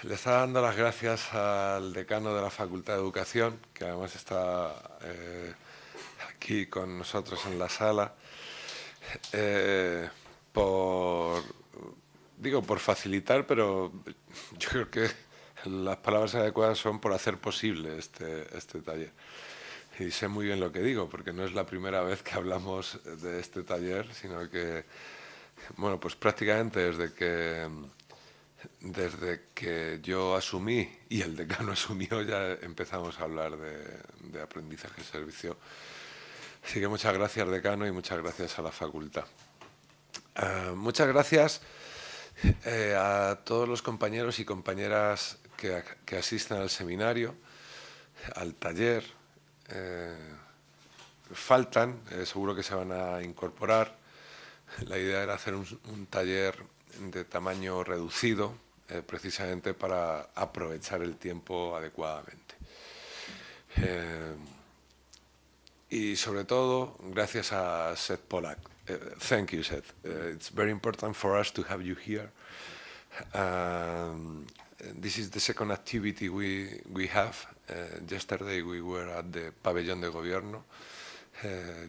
Le está dando las gracias al decano de la Facultad de Educación, que además está aquí con nosotros en la sala, por facilitar, pero yo creo que las palabras adecuadas son por hacer posible este taller. Y sé muy bien lo que digo, porque no es la primera vez que hablamos de este taller, sino que, bueno, pues prácticamente desde que yo asumí y el decano asumió, ya empezamos a hablar de aprendizaje-servicio. Así que muchas gracias, decano, y muchas gracias a la facultad. Muchas gracias a todos los compañeros y compañeras que asisten al seminario, al taller. Faltan, seguro que se van a incorporar. La idea era hacer un taller de tamaño reducido, precisamente para aprovechar el tiempo adecuadamente. Y sobre todo, gracias a Seth Pollack. Thank you, Seth. It's very important for us to have you here. This is the second activity we have. Yesterday we were at the Pabellón de Gobierno.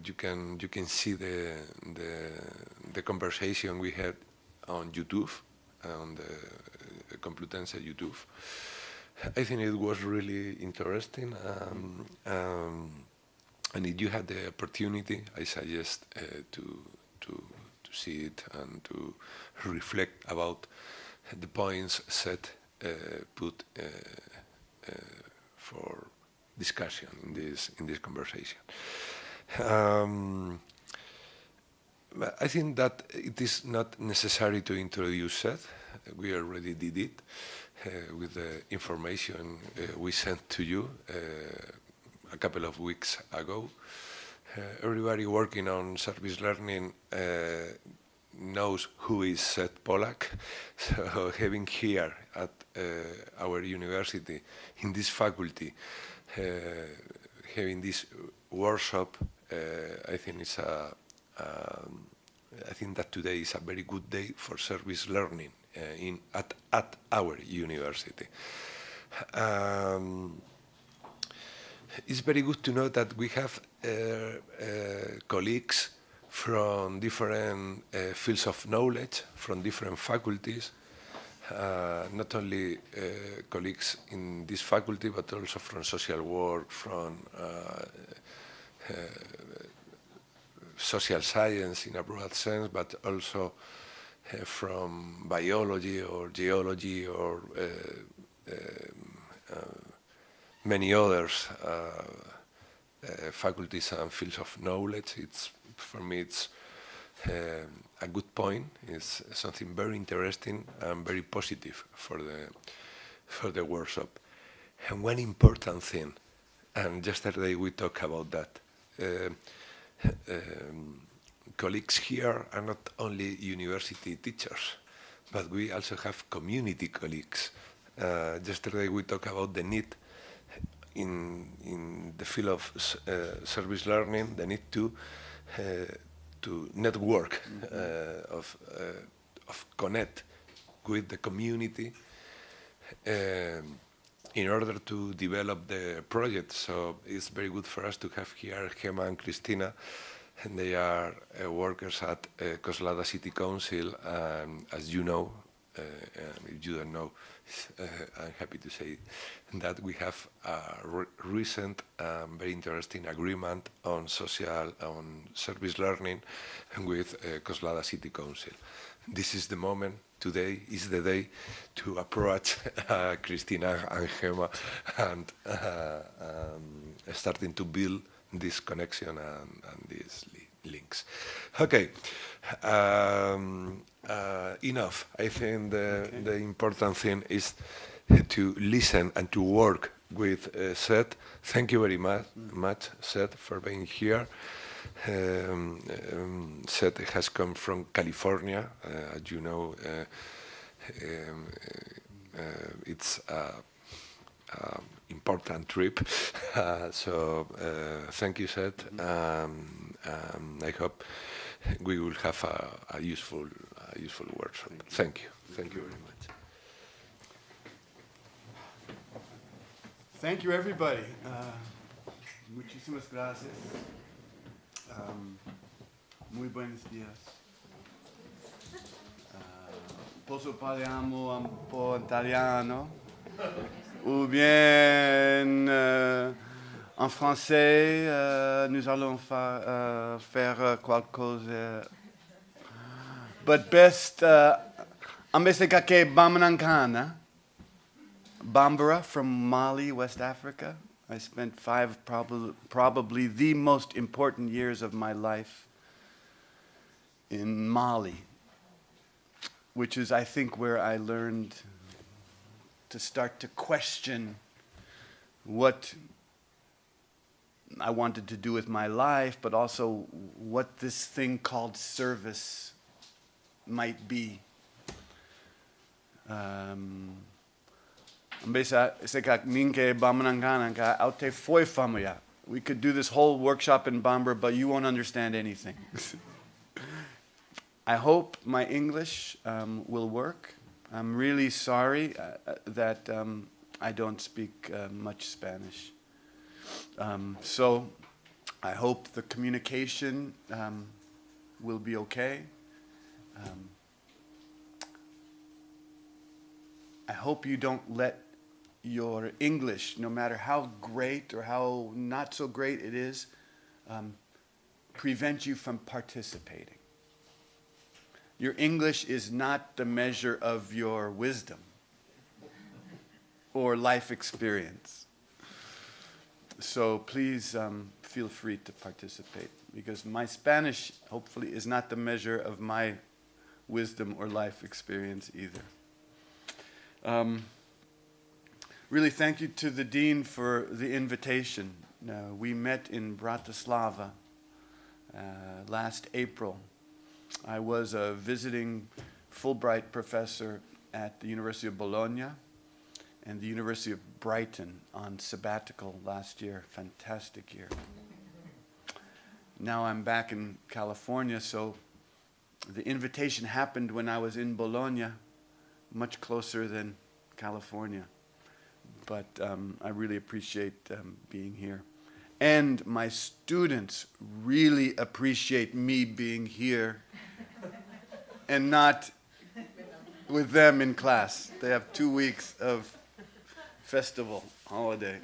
You can see the conversation we had on YouTube, on the Complutense YouTube. I think it was really interesting. And if you had the opportunity, I suggest to see it and to reflect about the points Seth put for discussion in this conversation. I think that it is not necessary to introduce Seth. We already did it with the information we sent to you a couple of weeks ago. Everybody working on service learning knows who is Seth Pollack. So having here at our university, in this faculty, having this workshop, I think I think that today is a very good day for service learning at our university. It's very good to know that we have colleagues from different fields of knowledge, from different faculties, not only colleagues in this faculty, but also from social work, from social science in a broad sense, but also from biology or geology or many others faculties and fields of knowledge. For me, it's a good point. It's something very interesting and very positive for the workshop. And one important thing, and yesterday we talked about that. Colleagues here are not only university teachers, but we also have community colleagues. Yesterday we talked about the need in the field of service learning, the need to network, of connect with the community in order to develop the project. So it's very good for us to have here Gemma and Cristina, and they are workers at Coslada City Council. As you know, and if you don't know, I'm happy to say that we have a recent very interesting agreement on service learning with Coslada City Council. This is the moment. Today is the day to approach Cristina and Gemma and starting to build this connection and these links. Okay. Enough. I think the important thing is to listen and to work with Seth. Thank you very much, Seth, for being here. Seth has come from California. As you know, it's an important trip. So thank you, Seth. I hope we will have a useful workshop. Thank you. Thank you very much. Thank you, everybody. Muchísimas gracias. Muy buenos días. Posso parliamo un po' italiano? Ou bien en français, nous allons faire quelque chose. But best, ambesekake Bamanankana, Bambara from Mali, West Africa. I spent probably the most important years of my life in Mali, which is, I think, where I learned to start to question what I wanted to do with my life, but also what this thing called service might be. We could do this whole workshop in Bambara, but you won't understand anything. I hope my English will work. I'm really sorry that I don't speak much Spanish. So I hope the communication will be okay. I hope you don't let your English, no matter how great or how not so great it is, prevent you from participating. Your English is not the measure of your wisdom or life experience. So please feel free to participate, because my Spanish, hopefully, is not the measure of my wisdom or life experience either. Really, thank you to the Dean for the invitation. We met in Bratislava last April. I was a visiting Fulbright professor at the University of Bologna and the University of Brighton on sabbatical last year. Fantastic year. Now I'm back in California, so the invitation happened when I was in Bologna, much closer than California. But I really appreciate being here. And my students really appreciate me being here and not with them in class. They have 2 weeks of festival, holiday.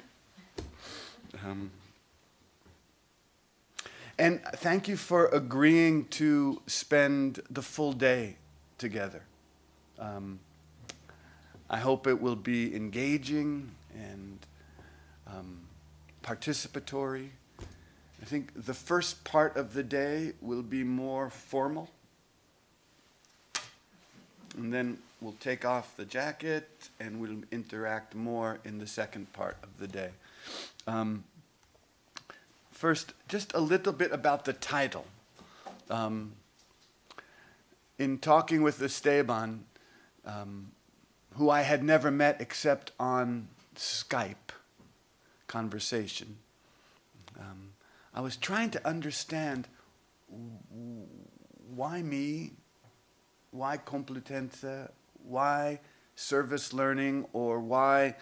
And thank you for agreeing to spend the full day together. I hope it will be engaging and participatory. I think the first part of the day will be more formal. And then we'll take off the jacket and we'll interact more in the second part of the day. First, just a little bit about the title. In talking with Esteban, who I had never met except on Skype conversation, I was trying to understand why me, why Complutense, why service learning, or why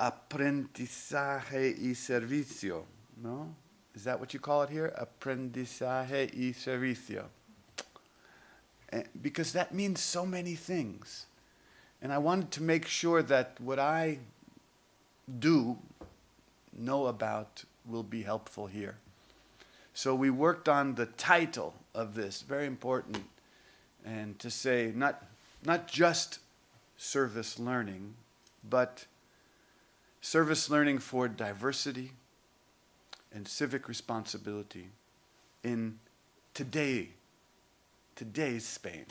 aprendizaje y servicio, no? Is that what you call it here? Aprendizaje y servicio. Because that means so many things. And I wanted to make sure that what I know about, will be helpful here. So we worked on the title of this, very important, and to say not just service learning, but service learning for diversity and civic responsibility in today's Spain.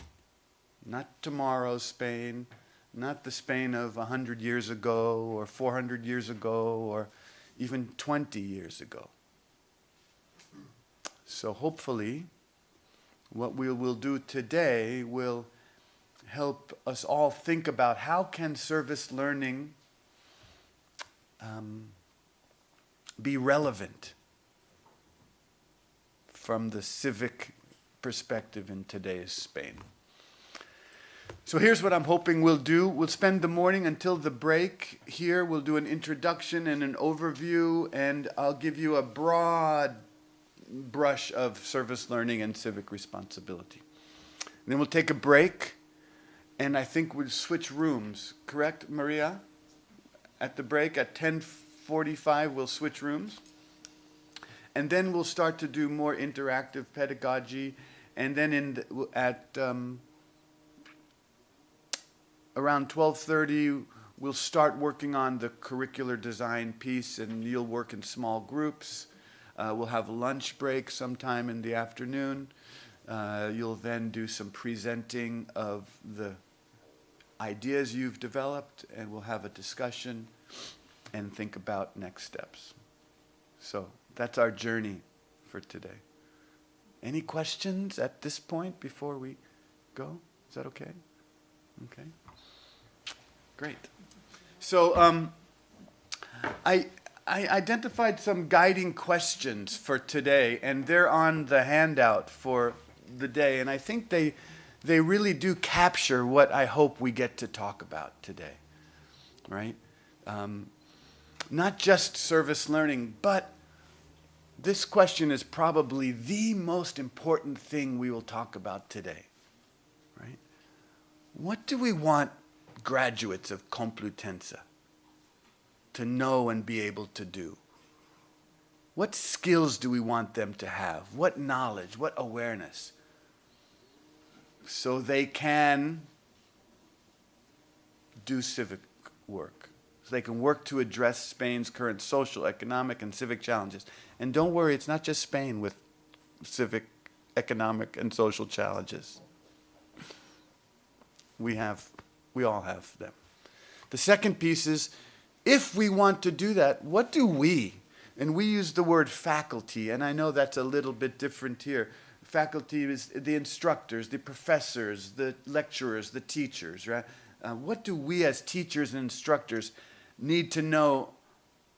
Not tomorrow's Spain, not the Spain of 100 years ago or 400 years ago or even 20 years ago. So hopefully what we will do today will help us all think about how can service learning be relevant from the civic perspective in today's Spain. So here's what I'm hoping we'll do. We'll spend the morning until the break here. We'll do an introduction and an overview, and I'll give you a broad brush of service learning and civic responsibility. And then we'll take a break, and I think we'll switch rooms. Correct, Maria? At the break at 10:45, we'll switch rooms. And then we'll start to do more interactive pedagogy, and then around 12:30, we'll start working on the curricular design piece, and you'll work in small groups. We'll have a lunch break sometime in the afternoon. You'll then do some presenting of the ideas you've developed, and we'll have a discussion and think about next steps. So that's our journey for today. Any questions at this point before we go? Is that okay? Okay. Great. So I identified some guiding questions for today, and they're on the handout for the day, and I think they really do capture what I hope we get to talk about today, right? Not just service learning, but this question is probably the most important thing we will talk about today, right? What do we want graduates of Complutense to know and be able to do? What skills do we want them to have? What knowledge, what awareness? So they can do civic work. So they can work to address Spain's current social, economic, and civic challenges. And don't worry, it's not just Spain with civic, economic, and social challenges. We all have them. The second piece is, if we want to do that, what do we? And we use the word faculty, and I know that's a little bit different here. Faculty is the instructors, the professors, the lecturers, the teachers, right? What do we as teachers and instructors need to know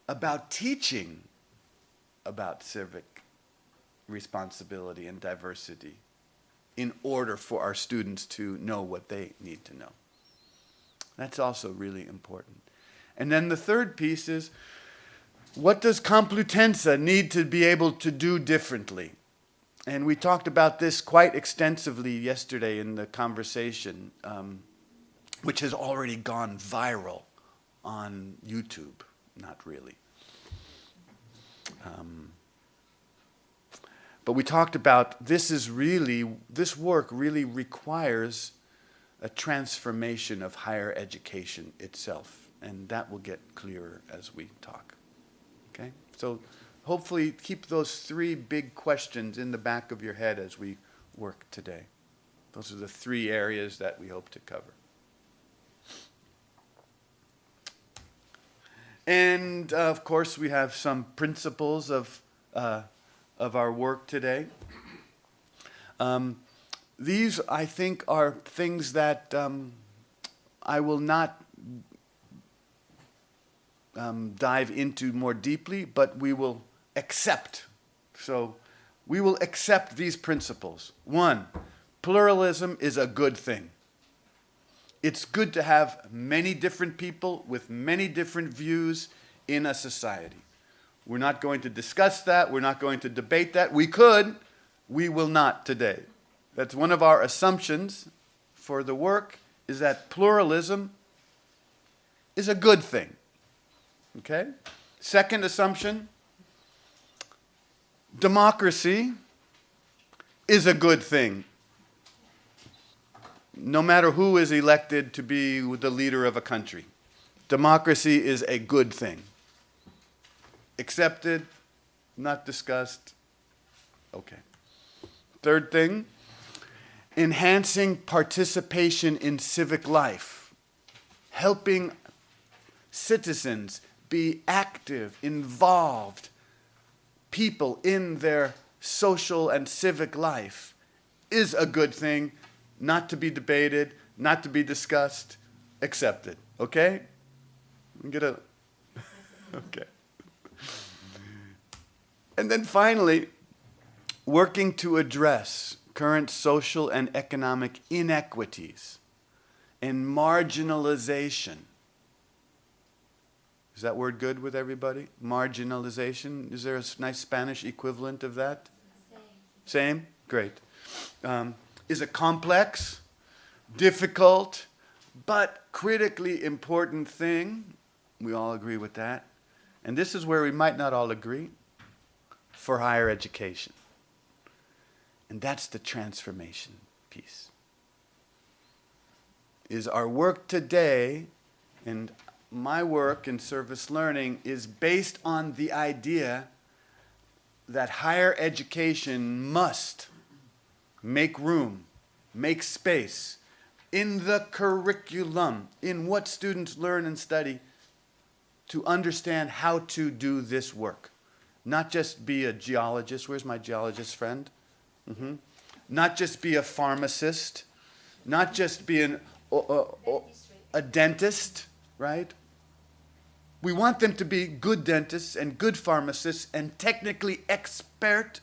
about teaching about civic responsibility and diversity in order for our students to know what they need to know? That's also really important. And then the third piece is, what does Complutense need to be able to do differently? And we talked about this quite extensively yesterday in the conversation, which has already gone viral on YouTube. Not really. But we talked about this work really requires a transformation of higher education itself. And that will get clearer as we talk. Okay? So hopefully keep those three big questions in the back of your head as we work today. Those are the three areas that we hope to cover. And of course, we have some principles of our work today. These, I think, are things that I will not dive into more deeply, but we will accept. So we will accept these principles. One, pluralism is a good thing. It's good to have many different people with many different views in a society. We're not going to discuss that. We're not going to debate that. We could. We will not today. That's one of our assumptions for the work, is that pluralism is a good thing. Okay? Second assumption, democracy is a good thing. No matter who is elected to be the leader of a country, democracy is a good thing. Accepted, not discussed. Okay. Third thing, enhancing participation in civic life, helping citizens be active, involved people in their social and civic life is a good thing, not to be debated, not to be discussed, accepted. Okay? Okay. And then finally, working to address current social and economic inequities and marginalization. Is that word good with everybody? Marginalization. Is there a nice Spanish equivalent of that? Same? Great. Is a complex, difficult, but critically important thing. We all agree with that. And this is where we might not all agree. For higher education. And that's the transformation piece. Is our work today, and my work in service learning, is based on the idea that higher education must make room, make space in the curriculum, in what students learn and study, to understand how to do this work. Not just be a geologist. Where's my geologist friend? Not just be a pharmacist. Not just be a dentist, right? We want them to be good dentists and good pharmacists and technically expert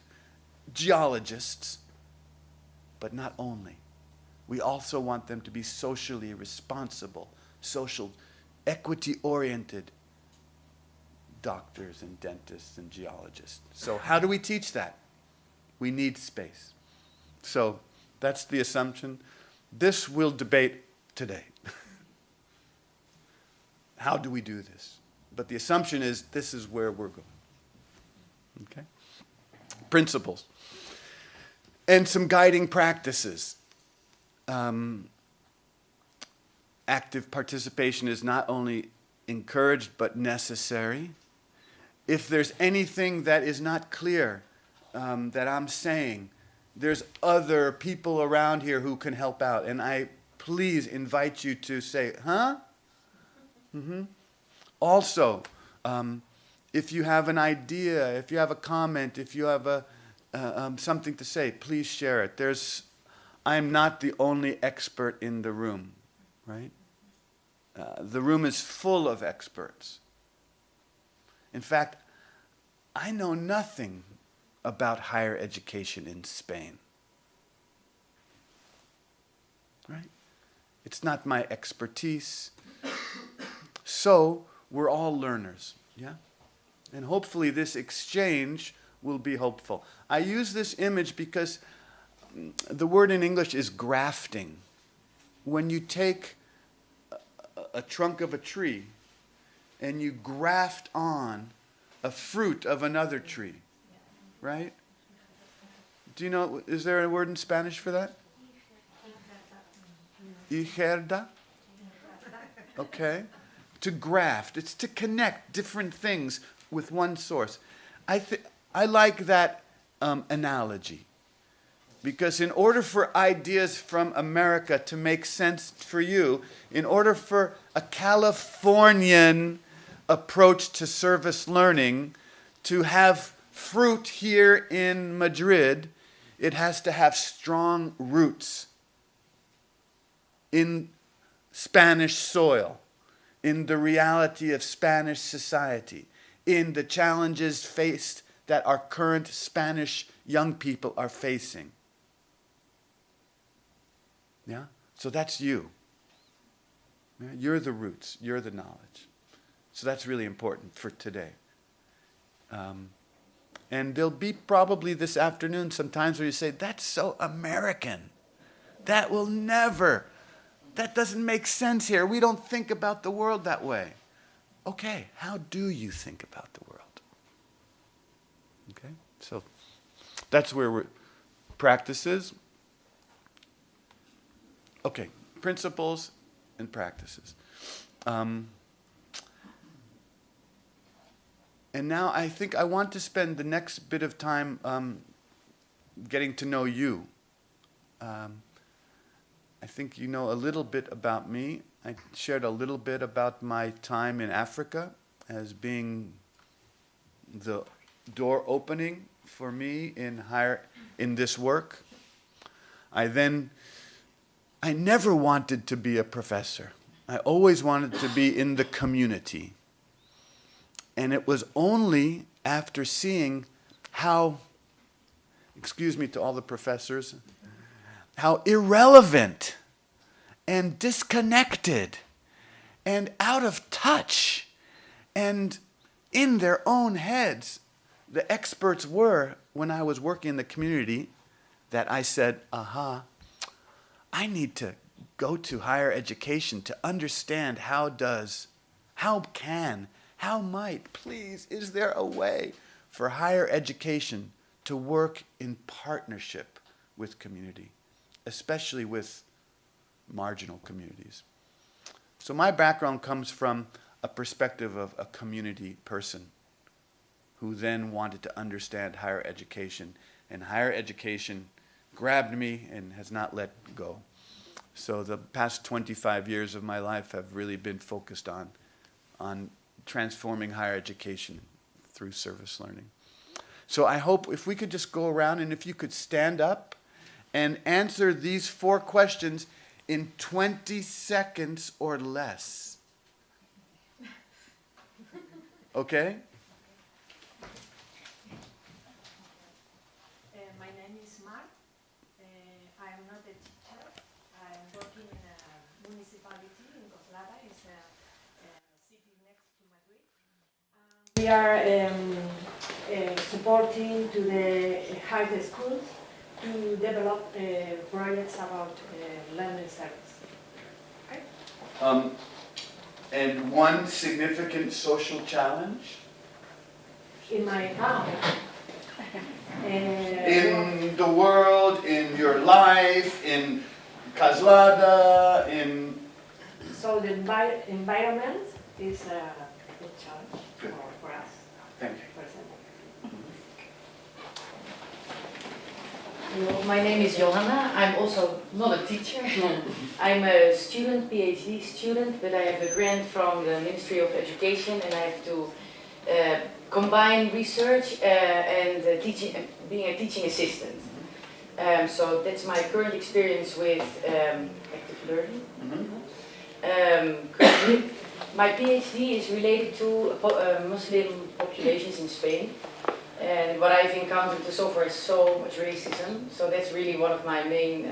geologists. But not only. We also want them to be socially responsible, social, equity-oriented doctors and dentists and geologists. So how do we teach that? We need space. So that's the assumption. This we'll debate today. How do we do this? But the assumption is this is where we're going. Okay? Principles. And some guiding practices. Active participation is not only encouraged but necessary. If there's anything that is not clear that I'm saying, there's other people around here who can help out. And I please invite you to say, huh? Also, if you have an idea, if you have a comment, if you have something to say, please share it. I'm not the only expert in the room, right? The room is full of experts. In fact, I know nothing about higher education in Spain. Right? It's not my expertise. So, we're all learners, yeah? And hopefully this exchange will be hopeful. I use this image because the word in English is grafting. When you take a trunk of a tree and you graft on a fruit of another tree, right? Do you know, is there a word in Spanish for that? Hijerda? Okay. To graft. It's to connect different things with one source. I like that analogy. Because in order for ideas from America to make sense for you, in order for a Californian approach to service learning to have fruit here in Madrid, it has to have strong roots in Spanish soil, in the reality of Spanish society, in the challenges faced that our current Spanish young people are facing. Yeah? So that's you. Yeah? You're the roots. You're the knowledge. So that's really important for today. And there'll be probably this afternoon sometimes where you say, that's so American. That will never. That doesn't make sense here. We don't think about the world that way. Okay, how do you think about the world? Okay, so that's where we're practices. Okay, principles and practices. And now I think I want to spend the next bit of time getting to know you. I think you know a little bit about me. I shared a little bit about my time in Africa as being the door opening for me in this work. I never wanted to be a professor. I always wanted to be in the community. And it was only after seeing how, excuse me to all the professors, how irrelevant and disconnected and out of touch and in their own heads. The experts were, when I was working in the community, that I said, aha, I need to go to higher education to understand how might, please, is there a way for higher education to work in partnership with community, especially with marginal communities? So my background comes from a perspective of a community person who then wanted to understand higher education, and higher education grabbed me and has not let go. So the past 25 years of my life have really been focused on transforming higher education through service learning. So I hope if we could just go around and if you could stand up and answer these 4 questions in 20 seconds or less. Okay? My name is Mark. I'm not a teacher. I'm working in a municipality in Coslada. It's a city next to Madrid. We are supporting to the high schools to develop projects about learning service. Okay? And one significant social challenge? In my town. In the world, in your life, in Coslada, in... So the environment is a good challenge for us. Thank you. For example. Hello, my name is Johanna. I'm also not a teacher. I'm a student, PhD student, but I have a grant from the Ministry of Education, and I have to combine research and teaching, being a teaching assistant. So that's my current experience with active learning. Currently, my PhD is related to Muslim populations in Spain. And what I've encountered so far is so much racism. So that's really one of my main,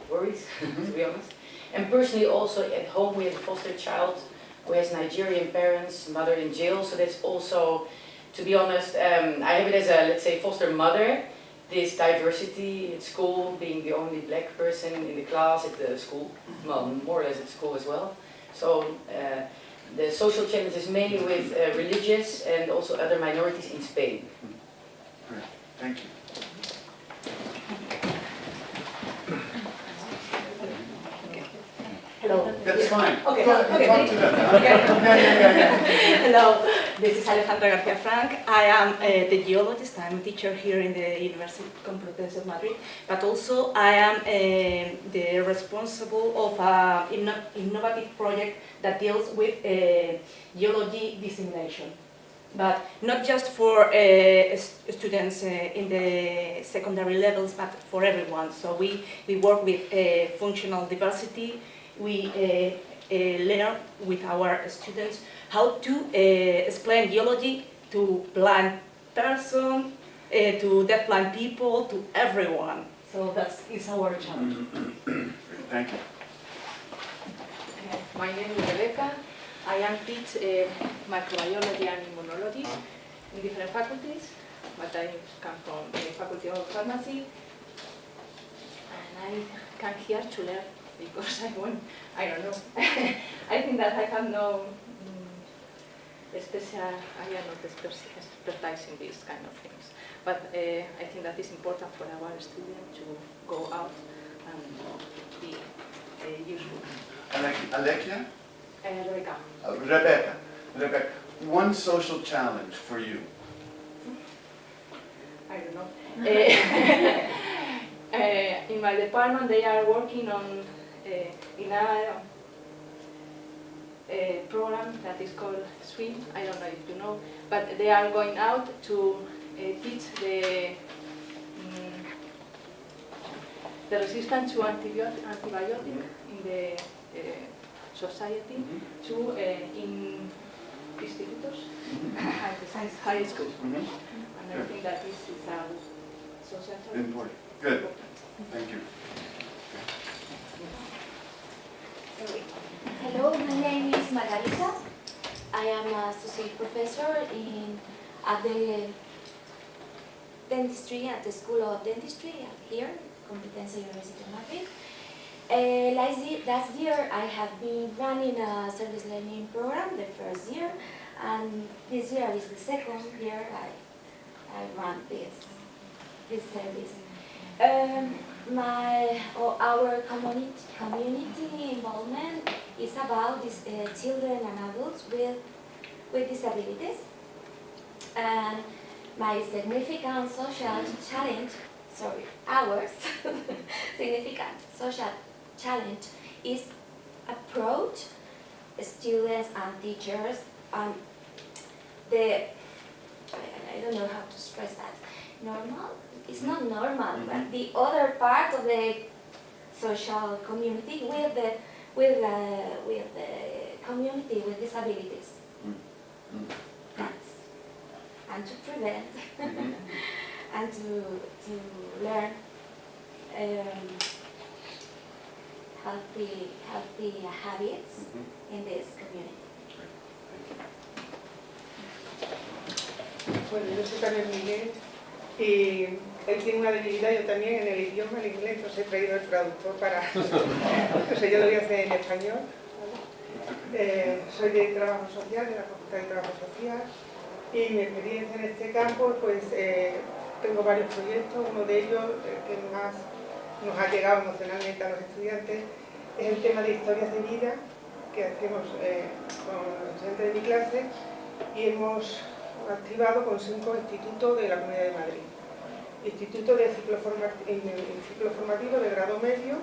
worries, to be honest. And personally also at home we have a foster child who has Nigerian parents, mother in jail. So that's also, to be honest, I have it as a, let's say, foster mother. This diversity at school, being the only black person in the class at the school, well, more or less at school as well. So the social challenges mainly with religious and also other minorities in Spain. Great. Thank you. Hello. That's fine. Okay. Go ahead, Okay. talk to them. Okay. Yeah. Hello, this is Alejandra García Frank. I am the geologist. I'm a teacher here in the Universidad Complutense de Madrid, but also I am the responsible of an innovative project that deals with geology dissemination. But not just for students in the secondary levels, but for everyone. So we work with functional diversity. We learn with our students how to explain geology to blind person, to deaf-blind people, to everyone. So that is our challenge. Thank you. My name is Rebecca. I am teach microbiology and immunology in different faculties, but I come from the Faculty of Pharmacy, and I come here to learn because I don't know. I think that I have no I am not expertise in these kind of things, but I think that is important for our students to go out and be useful. Alekia? Rebecca. Rebecca, one social challenge for you. I don't know. In my department, they are working on in a program that is called SWIM. I don't know if you know, but they are going out to teach the resistance to antibiotic in the society to in institutos and high school. And I think that this is a social Important. Good. Thank you. Sorry. Hello, my name is Margarita. I am an associate professor at the dentistry, at the School of Dentistry here, Complutense University of Madrid. Last year I have been running a service learning program, the first year, and this year is the second year I run this service. Our community involvement is about these children and adults with disabilities. And my significant social challenge, our significant social challenge is approach students and teachers and I don't know how to express that. Normal? It's not normal, but the other part of the social community with the community with disabilities. That's and to prevent and to learn healthy habits in this community. Bueno, yo soy también Miguel y él tiene una debilidad, yo también, en el idioma, el inglés, entonces he traído el traductor para... Entonces yo lo voy a hacer en español. ¿Vale? Soy de Trabajo Social, de la Facultad de Trabajo Social, y mi experiencia en este campo, pues tengo varios proyectos. Uno de ellos, que más nos ha llegado emocionalmente a los estudiantes, es el tema de historias de vida que hacemos con los estudiantes de mi clase, y hemos activado con 5 institutos de la Comunidad de Madrid. Instituto de ciclo formativo de grado medio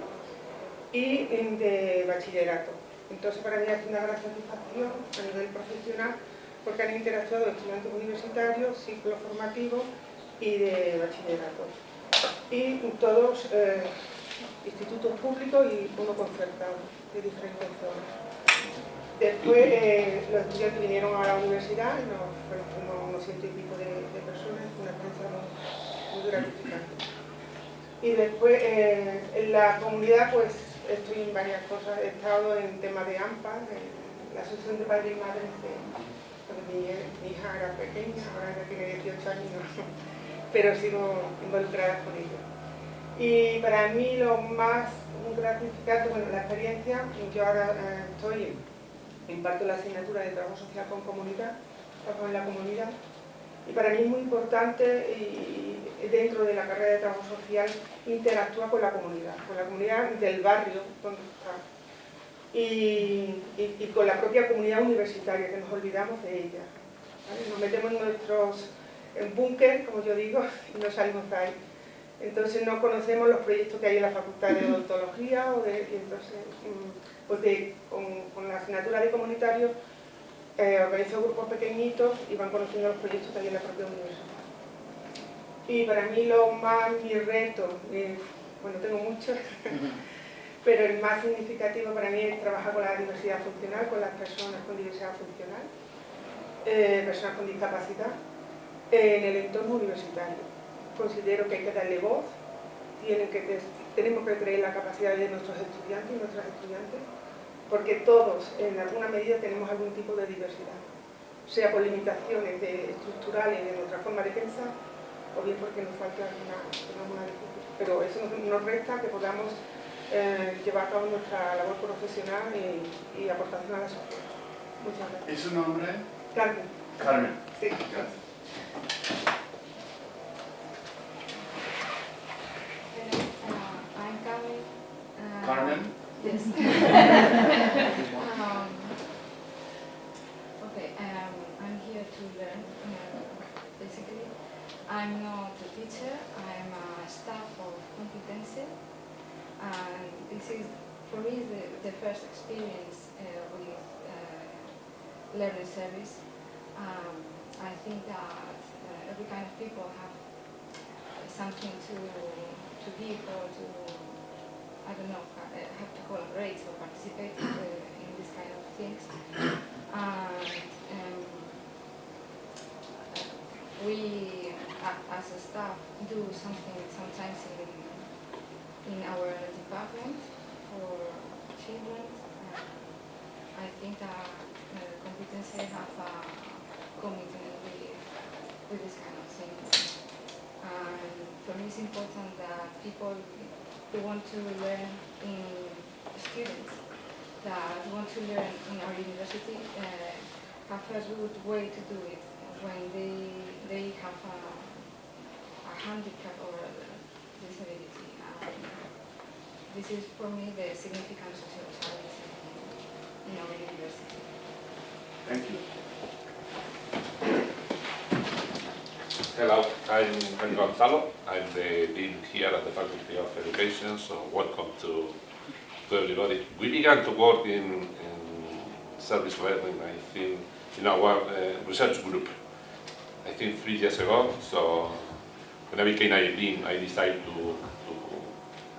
y de bachillerato. Entonces para mí es una gran satisfacción a nivel profesional porque han interactuado estudiantes universitarios, ciclo formativo y de bachillerato. Y todos institutos públicos y uno concertado de diferentes zonas. Después los estudiantes vinieron a la universidad y nos fuimos unos 100 y pico de personas, una experiencia muy gratificante. Y después en la comunidad pues estoy en varias cosas, he estado en temas de AMPA, en la Asociación de Padres y Madres cuando mi hija era pequeña, ahora ya tiene 18 años, pero sigo involucrada con ella. Y para mí lo más gratificante, bueno, la experiencia, yo ahora imparto la asignatura de Trabajo Social con Comunidad, trabajo en la comunidad, y para mí es muy importante y dentro de la carrera de Trabajo Social interactúa con la comunidad del barrio donde está, y con la propia comunidad universitaria, que nos olvidamos de ella, ¿vale? Nos metemos en nuestros búnker, como yo digo, y no salimos de ahí. Entonces no conocemos los proyectos que hay en la Facultad de Odontología, y entonces pues con la asignatura de comunitario organizo grupos pequeñitos y van conociendo los proyectos que hay en la propia universidad. Y para mí mi reto, bueno, tengo muchos, pero el más significativo para mí es trabajar con la diversidad funcional, con las personas con diversidad funcional, personas con discapacidad, en el entorno universitario. Considero que hay que darle voz, tenemos que creer la capacidad de nuestros estudiantes y nuestras estudiantes, porque todos en alguna medida tenemos algún tipo de diversidad, sea por limitaciones estructurales de nuestra forma de pensar, o bien porque nos falta alguna dificultad. Pero eso nos resta que podamos llevar a cabo nuestra labor profesional y aportación a la sociedad. Muchas gracias. ¿Y su nombre? Carmen. Carmen. Sí. Gracias. I'm Carmen. Carmen? Yes. Okay, I'm here to learn, basically. I'm not a teacher, I'm a staff of Complutense, and this is, for me, the first experience with learning service. I think that every kind of people have something to give or to, I don't know, have to collaborate or participate in this kind of things. And we, as a staff, do something sometimes in our department for children. I think that competency have a commitment with this kind of things. And for me it's important that people who want to learn students that want to learn in our university have a good way to do it when they have a handicap or a disability. This is for me the significant social challenge in our university. Thank you. Hello, I'm Gonzalo. I'm the dean here at the Faculty of Education, so welcome to everybody. We began to work in service learning, I think, in our research group, I think 3 years ago. So when I became a dean, I decided to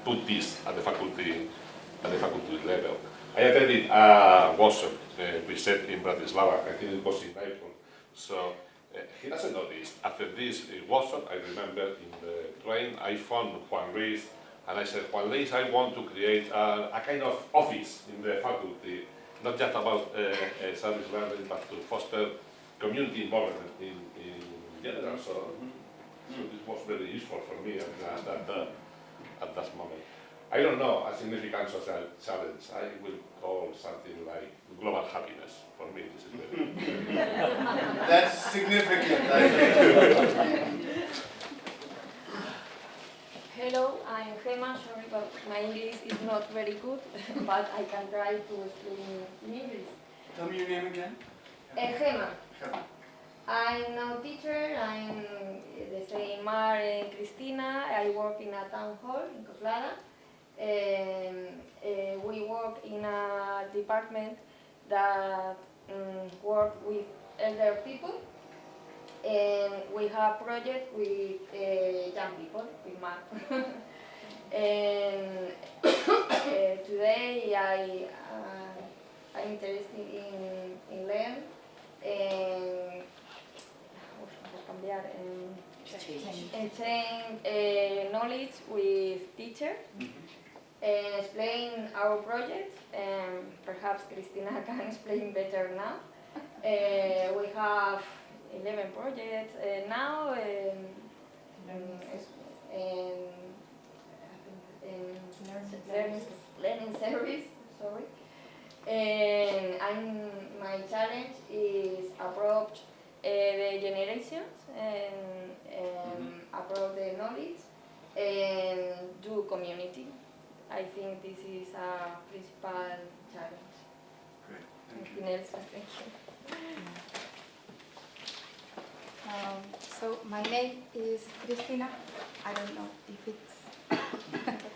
put this at the faculty level. I attended a workshop we set in Bratislava. I think it was in April. So he doesn't know this. After this workshop, I remember in the train, I found Juan Luis, and I said, Juan Luis, I want to create a kind of office in the faculty, not just about service learning, but to foster community involvement in general. So this was very useful for me at that moment. I don't know, a significant social challenge. I will call something like global happiness. For me, this is very That's significant, I think. Hello, I'm Gemma. Sorry, but my English is not very good, but I can try to explain in English. Tell me your name again. Gemma. Gemma. I'm no teacher. I'm the same Mar and Cristina. I work in a town hall in Coslada. We work in a department that work with elder people, and we have projects with young people, with Mark. And today I'm interested in learn and change knowledge with teachers. And explain our project, and perhaps Cristina can explain better now. We have 11 projects now, learning service, sorry. And my challenge is approach the generations and approach the knowledge and do community. I think this is a principal challenge. Great, thank you. Anything else? Thank you. So my name is Cristina. I don't know if it's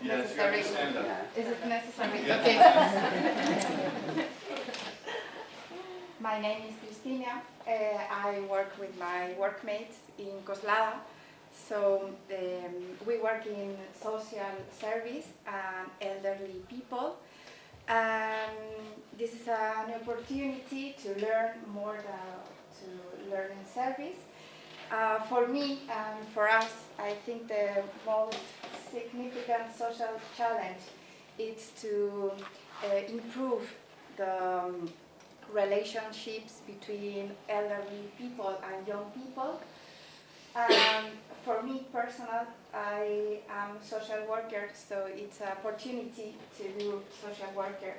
Yes, you necessary. understand that. Is it necessary? Yes. Okay. My name is Cristina. I work with my workmates in Coslada. So we work in social service and elderly people. And this is an opportunity to learn more to learn in service. For me and for us, I think the most significant social challenge is to improve the relationships between elderly people and young people. For me personal, I am a social worker, so it's an opportunity to do social worker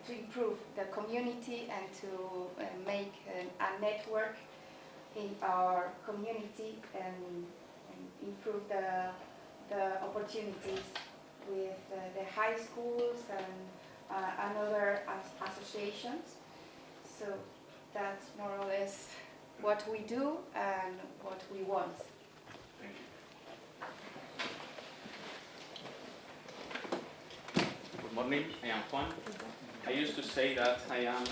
to improve the community and to make a network in our community and improve the opportunities with the high schools and other associations. So that's more or less what we do and what we want. Thank you. Good morning, I am Juan. I used to say that I am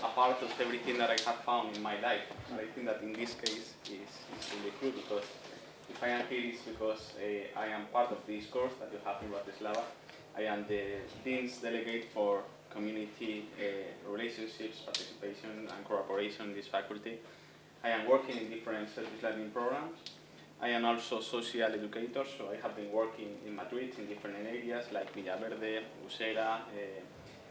a part of everything that I have found in my life, but I think that in this case is really true, because if I am here it's because I am part of this course that you have in Bratislava. I am the Dean's Delegate for Community Relationships, Participation and Cooperation in this faculty. I am working in different service learning programs, I am also social educator, so I have been working in Madrid in different areas like Villaverde, Usera,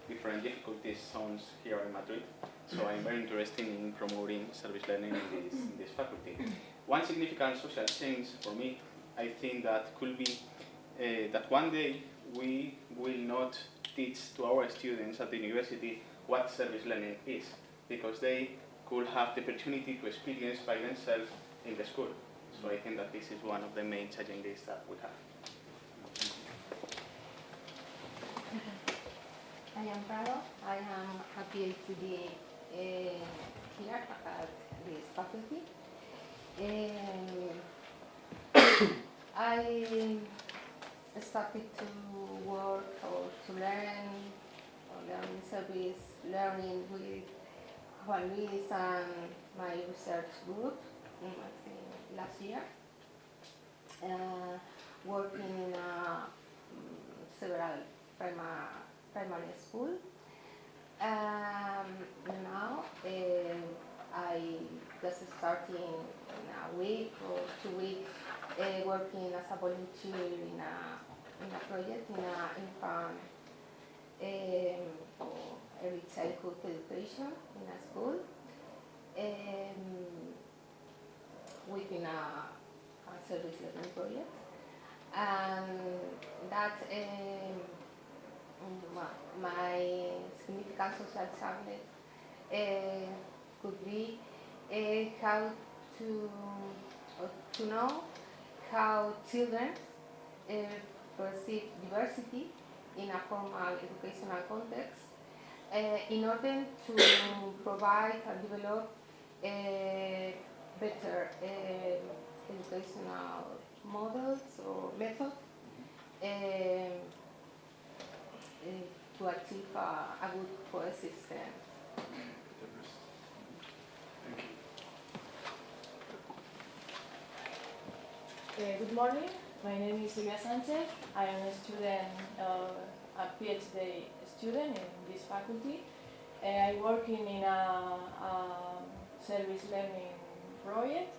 different difficulties zones here in Madrid. So I'm very interested in promoting service learning in this faculty. One significant social change for me, I think that could be that one day we will not teach to our students at the university what service learning is, because they could have the opportunity to experience by themselves in the school. So I think that this is one of the main challenges that we have. I am Prado. I am happy to be here at this faculty. I started to work or to learn service learning with Juan Luis and my research group last year, working in several primary school. Now I just starting in a week or 2 weeks working as a volunteer in a project in a infant for early childhood education in a school, within a service learning project, and that my significant social challenge could be how to know how children perceive diversity in a formal educational context in order to provide and develop better educational models or methods to achieve a good coexistence. Good morning. My name is Silvia Sanchez. I am a student, a PhD student in this faculty. I work in a service learning project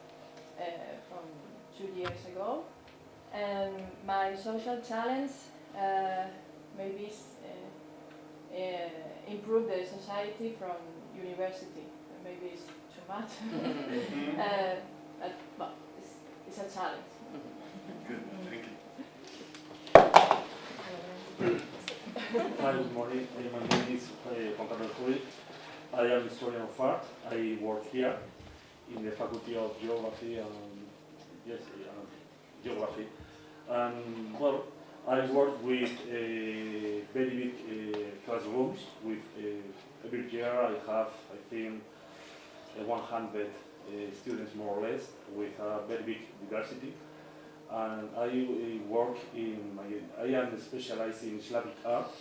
from 2 years ago. And my social challenge maybe is improve the society from university. Maybe it's too much, but it's a challenge. Good, thank you. Hi, good morning. My name is Juan Carlos Ruiz. I am historian of art. I work here in the Faculty of Geography and Geography. And well, I work with very big classrooms. With every year I have, I think, 100 students more or less with a very big diversity. And I work I am specialized in Slavic art,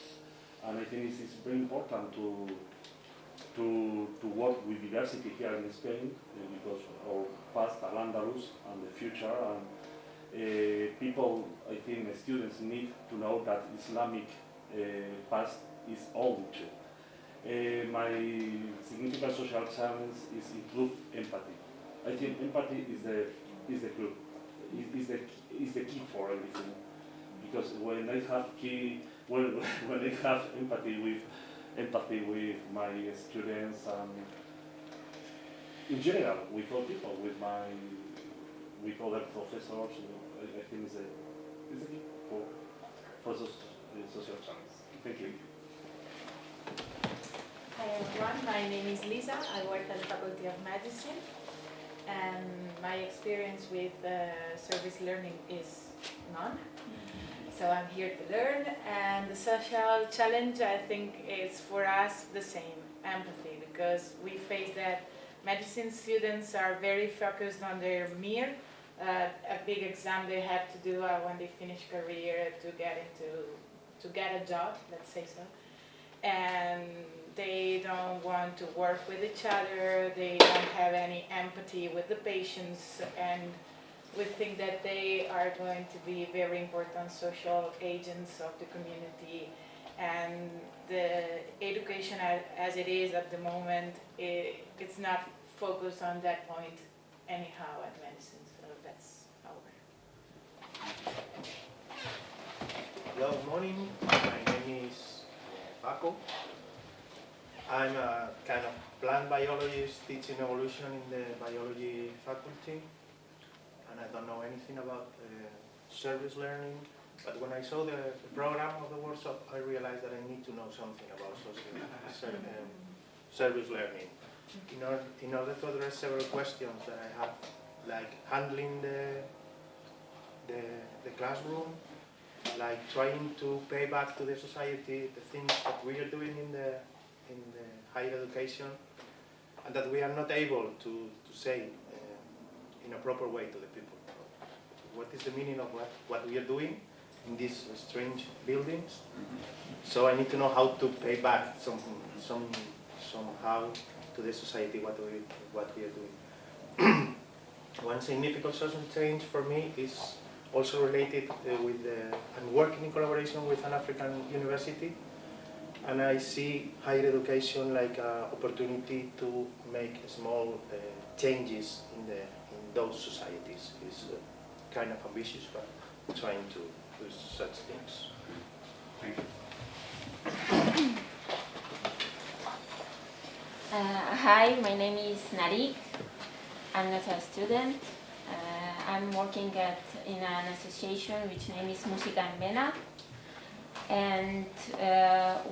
and I think it is very important to work with diversity here in Spain because our past Al-Andalus and the future, and people, I think students need to know that Islamic past is old. My significant social challenge is improve empathy. I think empathy is the clue. Is the key for everything, because when I have when I have empathy with my students and in general with all people, with other professors, I think is the key for social challenge. Thank you. Hi everyone, my name is Lisa. I work at the Faculty of Medicine. And my experience with service learning is none. So I'm here to learn, and the social challenge, I think, is for us the same, empathy, because we face that medicine students are very focused on their MIR, a big exam they have to do when they finish career to get a job, let's say so. And they don't want to work with each other, they don't have any empathy with the patients, and we think that they are going to be very important social agents of the community. And the education as it is at the moment, it's not focused on that point anyhow at medicine, so that's Good morning, my name is Paco. I'm a kind of plant biologist teaching evolution in the biology faculty, and I don't know anything about service learning, but when I saw the program of the workshop, I realized that I need to know something about service learning. In order to address several questions that I have, like handling the classroom, like trying to pay back to the society the things that we are doing in the higher education, and that we are not able to say in a proper way to the people. What is the meaning of what we are doing in these strange buildings? So I need to know how to pay back somehow to the society what we are doing. One significant social change for me is also related with I'm working in collaboration with an African university, and I see higher education like an opportunity to make small changes in those societies. It's kind of ambitious, but trying to do such things. Thank you. Hi, my name is Narik. I'm not a student. I'm working in an association which name is Música en Vena, and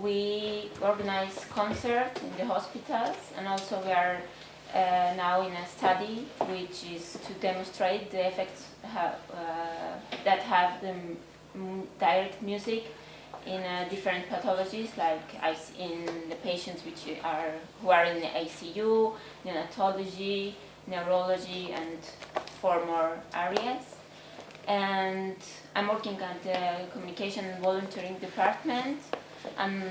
we organize concerts in the hospitals, and also we are now in a study which is to demonstrate the effects that have the direct music in different pathologies, like in the patients who are in the ICU, neonatology, neurology, and 4 more areas. And I'm working at the communication and volunteering department, and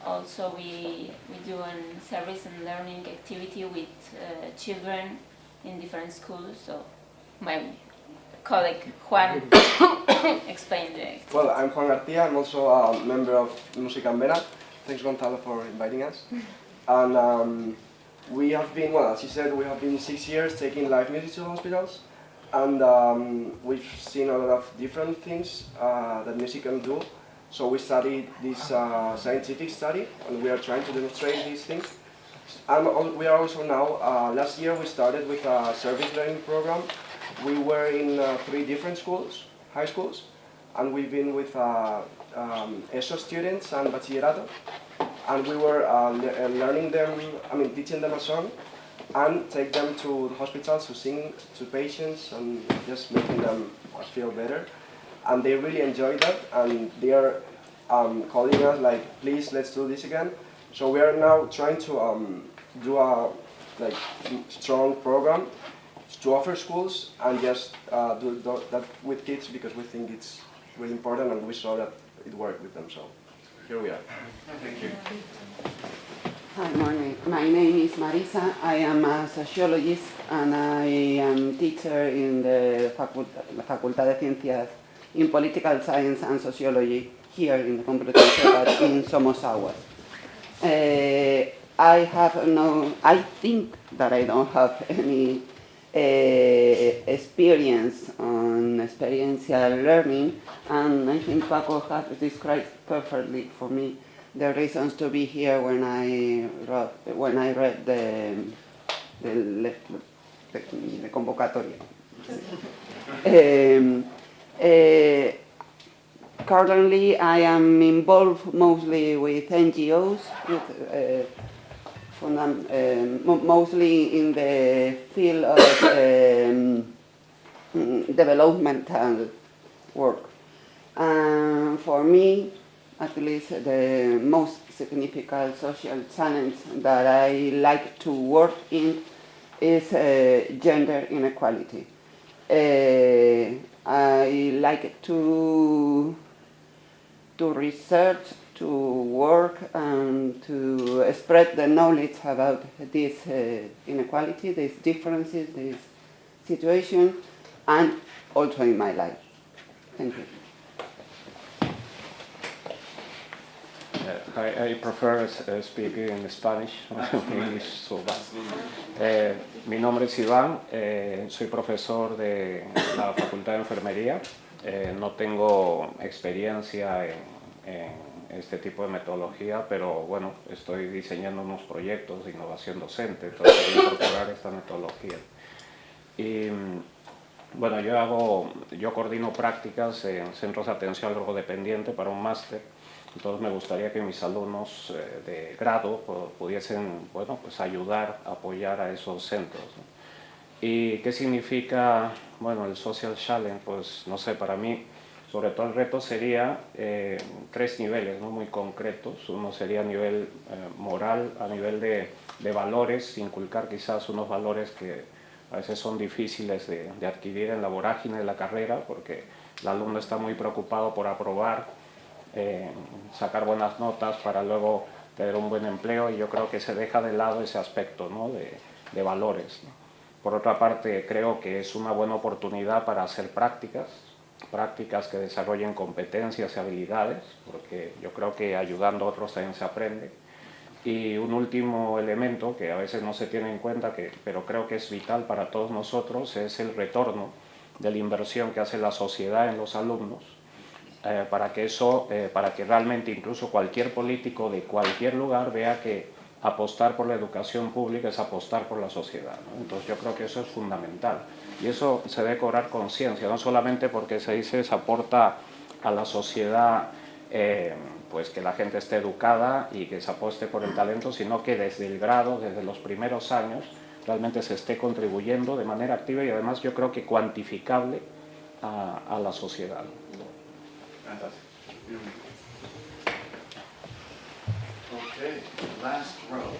also we do a service and learning activity with children in different schools. So my colleague Juan explained it. Well, I'm Juan Garcia. I'm also a member of Música en Vena. Thanks, Gonzalo, for inviting us. And we have been, well, as you said, we have been 6 years taking live music to hospitals, and we've seen a lot of different things that music can do. So we studied this scientific study, and we are trying to demonstrate these things. And we are also now, last year we started with a service learning program. We were in 3 different schools, high schools, and we've been with ESO students and bachillerato. And we were learning them, teaching them a song, and take them to the hospitals to sing to patients and just making them feel better. And they really enjoyed that, and they are calling us like, please, let's do this again. So we are now trying to do a strong program to offer schools and just do that with kids, because we think it's really important, and we saw that it worked with them. So here we are. Thank you. Hi, morning. My name is Marisa. I am a sociologist, and I am teacher in the Facultad de Ciencias in Political Science and Sociology here in the Complutense, but in Somos Aguas. I think that I don't have any experience on experiential learning, and I think Paco has described perfectly for me the reasons to be here when I read the convocatoria. Currently, I am involved mostly with NGOs, mostly in the field of developmental work. For me, at least the most significant social challenge that I like to work in is gender inequality. I like to research, to work, and to spread the knowledge about this inequality, these differences, this situation, and also in my life. Thank you. I prefer speaking in Spanish, English so bad. Mi nombre es Iván, soy profesor de la Facultad de Enfermería. No tengo experiencia en este tipo de metodología, pero bueno, estoy diseñando unos proyectos de innovación docente para incorporar esta metodología. Y bueno, yo coordino prácticas en centros de atención al drogodependiente para un máster. Entonces me gustaría que mis alumnos de grado pudiesen, bueno, pues ayudar, apoyar a esos centros, ¿no? ¿Y qué significa, bueno, el social challenge? Pues no sé, para mí, sobre todo el reto sería 3 niveles, ¿no?, muy concretos. Uno sería a nivel moral, a nivel de valores, inculcar quizás unos valores que a veces son difíciles de adquirir en la vorágine de la carrera, porque el alumno está muy preocupado por aprobar, sacar buenas notas para luego tener un buen empleo, y yo creo que se deja de lado ese aspecto, ¿no?, de valores, ¿no? Por otra parte, creo que es una buena oportunidad para hacer prácticas que desarrollen competencias y habilidades, porque yo creo que ayudando a otros también se aprende. Y un último elemento que a veces no se tiene en cuenta, pero creo que es vital para todos nosotros, es el retorno de la inversión que hace la sociedad en los alumnos, para que realmente incluso cualquier político de cualquier lugar vea que apostar por la educación pública es apostar por la sociedad, ¿no? Entonces yo creo que eso es fundamental, y eso se debe cobrar conciencia, no solamente porque se dice se aporta a la sociedad, pues que la gente esté educada y que se apueste por el talento, sino que desde el grado, desde los primeros años, realmente se esté contribuyendo de manera activa y además yo creo que cuantificable a la sociedad. Okay, last row.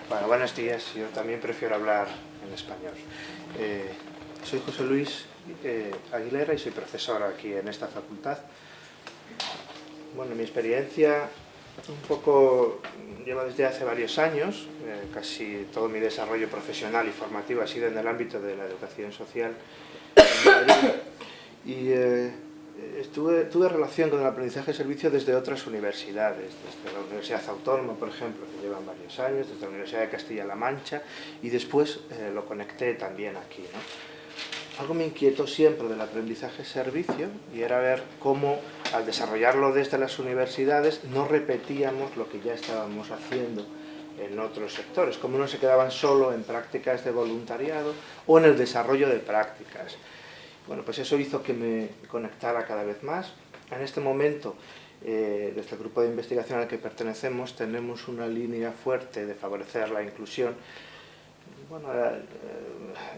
Bueno, buenos días. Yo también prefiero hablar en español. Soy José Luis Aguilera y soy profesor aquí en esta facultad. Bueno, mi experiencia un poco lleva desde hace varios años. Casi todo mi desarrollo profesional y formativo ha sido en el ámbito de la educación social en Madrid. Y tuve relación con el aprendizaje de servicio desde otras universidades, desde la Universidad Autónoma, por ejemplo, que llevan varios años, desde la Universidad de Castilla-La Mancha, y después lo conecté también aquí, ¿no? Algo me inquietó siempre del aprendizaje de servicio, y era ver cómo, al desarrollarlo desde las universidades, no repetíamos lo que ya estábamos haciendo en otros sectores, cómo no se quedaban solo en prácticas de voluntariado o en el desarrollo de prácticas. Bueno, pues eso hizo que me conectara cada vez más. En este momento, desde el grupo de investigación al que pertenecemos, tenemos una línea fuerte de favorecer la inclusión, bueno,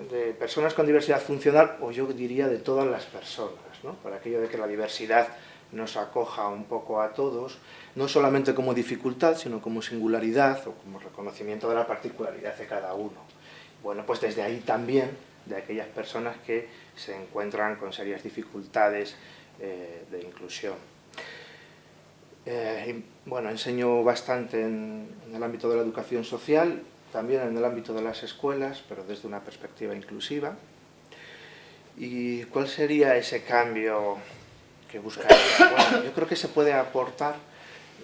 de personas con diversidad funcional, o yo diría de todas las personas, ¿no? Por aquello de que la diversidad nos acoja un poco a todos, no solamente como dificultad, sino como singularidad o como reconocimiento de la particularidad de cada uno. Bueno, pues desde ahí también, de aquellas personas que se encuentran con serias dificultades de inclusión. Bueno, enseño bastante en el ámbito de la educación social, también en el ámbito de las escuelas, pero desde una perspectiva inclusiva. ¿Y cuál sería ese cambio que buscaría? Bueno, yo creo que se puede aportar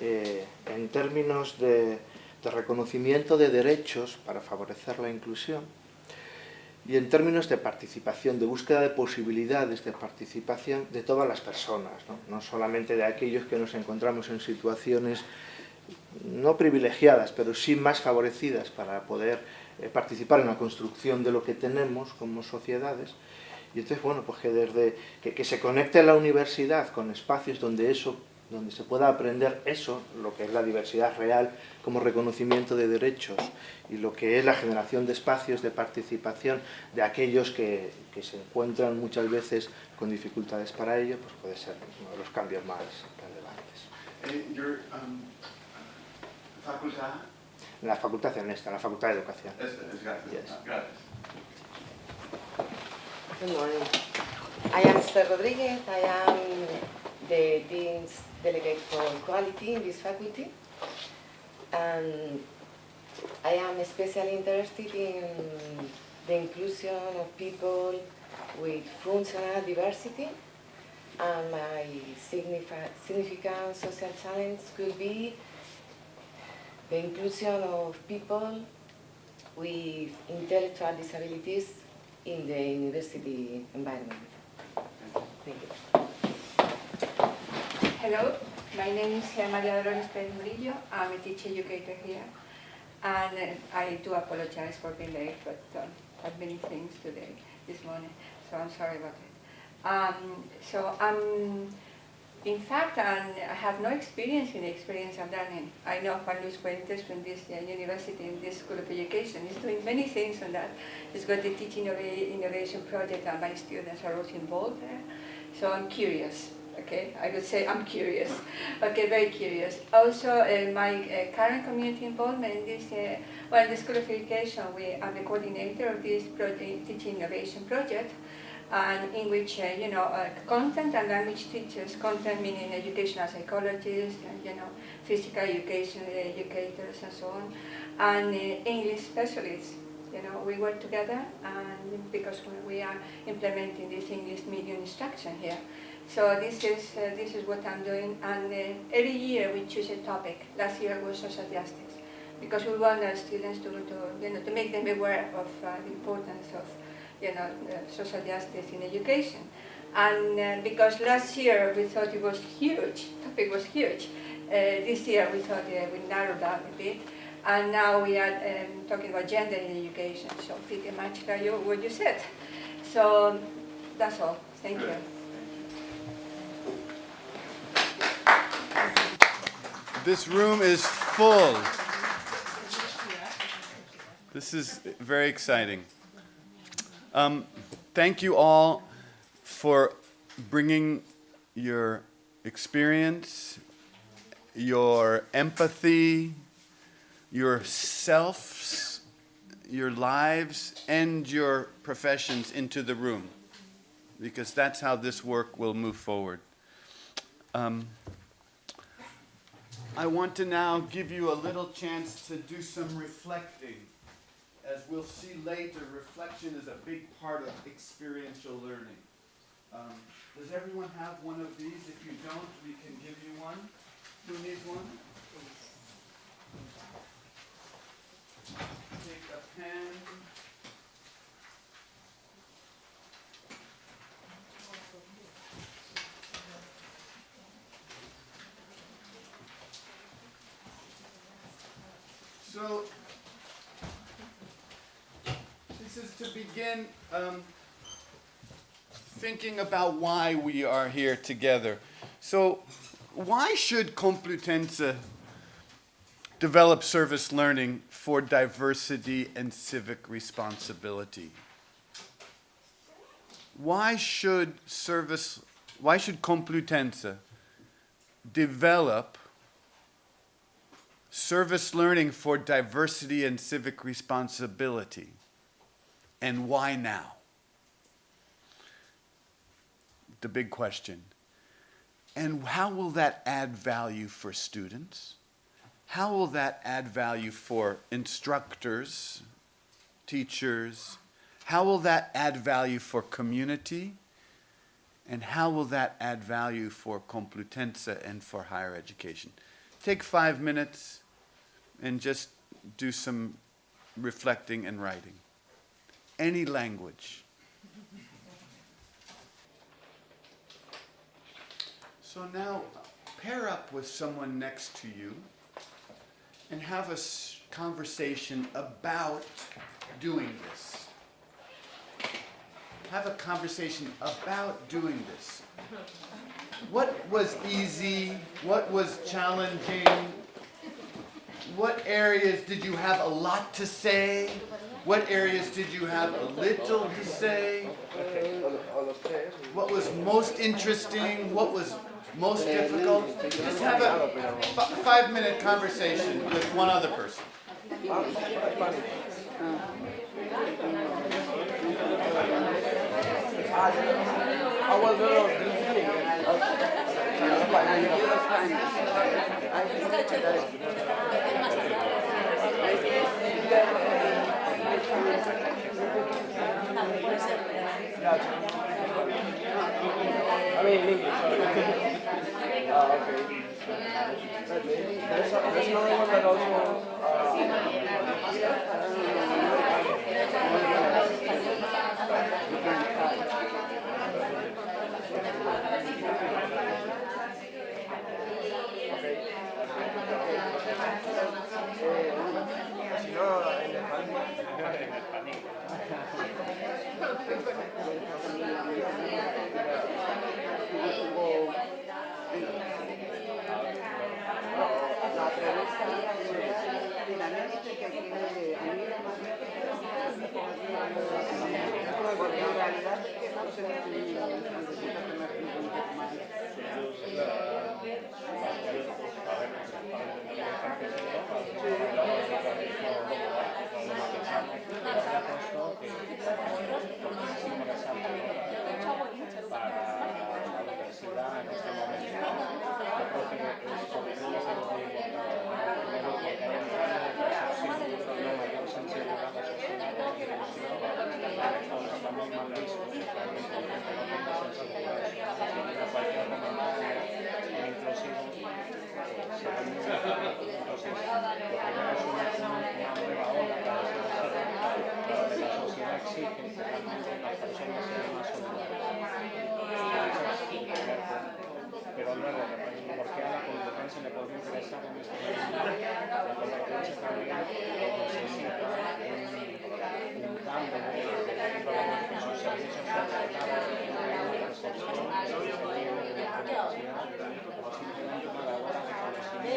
en términos de reconocimiento de derechos para favorecer la inclusión, y en términos de participación, de búsqueda de posibilidades de participación de todas las personas, no solamente de aquellos que nos encontramos en situaciones no privilegiadas, pero sí más favorecidas para poder participar en la construcción de lo que tenemos como sociedades. Y entonces, bueno, pues que se conecte la universidad con espacios donde se pueda aprender eso, lo que es la diversidad real como reconocimiento de derechos, y lo que es la generación de espacios de participación de aquellos que se encuentran muchas veces con dificultades para ello, pues puede ser uno de los cambios más relevantes. ¿Facultad? En la facultad en la Facultad de Educación. Gracias. Good morning. I am Seth Rodriguez. I am the Dean's Delegate for Equality in this faculty. And I am especially interested in the inclusion of people with functional diversity, And my significant social challenge could be the inclusion of people with intellectual disabilities in the university environment. Thank you. Hello, my name is Maria Dolores Pérez Murillo. I'm a teacher educator here. And I do apologize for being late, but had many things today, this morning, so I'm sorry about it. In fact, I have no experience in experience of learning. I know Juan Luis Fuentes from this university, in this School of Education, is doing many things on that. He's got the teaching innovation project, and my students are also involved there. So I'm curious, okay? I would say I'm curious, okay, very curious. Also, my current community involvement in this, in the School of Education, I'm the coordinator of this teaching innovation project, and in which, content and language teachers, content meaning educational psychologists, and, physical education educators and so on, and English specialists. We work together, and because we are implementing this English medium instruction here. So this is what I'm doing, and every year we choose a topic. Last year was social justice, because we want our students to make them aware of the importance of social justice in education. And because last year we thought it was huge, topic was huge. This year we thought we narrowed down a bit. And now we are talking about gender in education, so pretty much like what you said. So that's all. Thank you. This room is full. This is very exciting. Thank you all for bringing your experience, your empathy, your selves, your lives, and your professions into the room, because that's how this work will move forward. I want to now give you a little chance to do some reflecting. As we'll see later, reflection is a big part of experiential learning. Does everyone have one of these? If you don't, we can give you one. Who needs one? Take a pen. So, this is to begin thinking about why we are here together. So, why should Complutense develop service learning for diversity and civic responsibility? Why should Complutense develop service learning for diversity and civic responsibility? And why now? The big question. And how will that add value for students? How will that add value for instructors, teachers? How will that add value for community? And how will that add value for Complutense and for higher education? Take 5 minutes and just do some reflecting and writing. Any language. So now, pair up with someone next to you and have a conversation about doing this. Have a conversation about doing this. What was easy? What was challenging? What areas did you have a lot to say? What areas did you have a little to say? What was most interesting? What was most difficult? Just have a 5-minute conversation with one other person. I mean, in English. Okay. There's another one that also. Si no, en Pero luego, ¿por qué a la Complutense le puede interesar en este momento? La Complutense también necesita un cambio de que sus servicios se adaptaron a una percepción de capacidad o simplemente una labor de conocimiento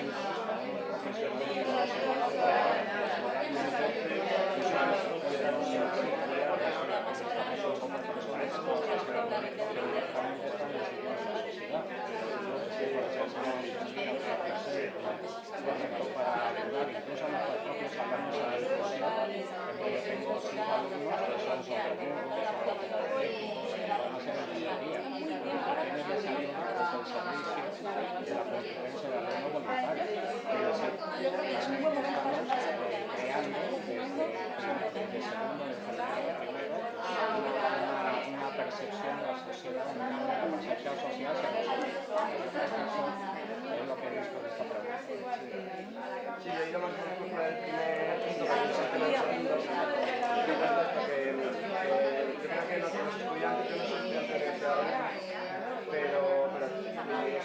una percepción de la sociedad, un cambio de la percepción social hacia nosotros. Es lo que he visto de esta pregunta. Sí, yo he ido más o menos por el primer punto, pero yo sé que el segundo, porque yo creo que los estudiantes, yo no soy estudiante de universidad, pero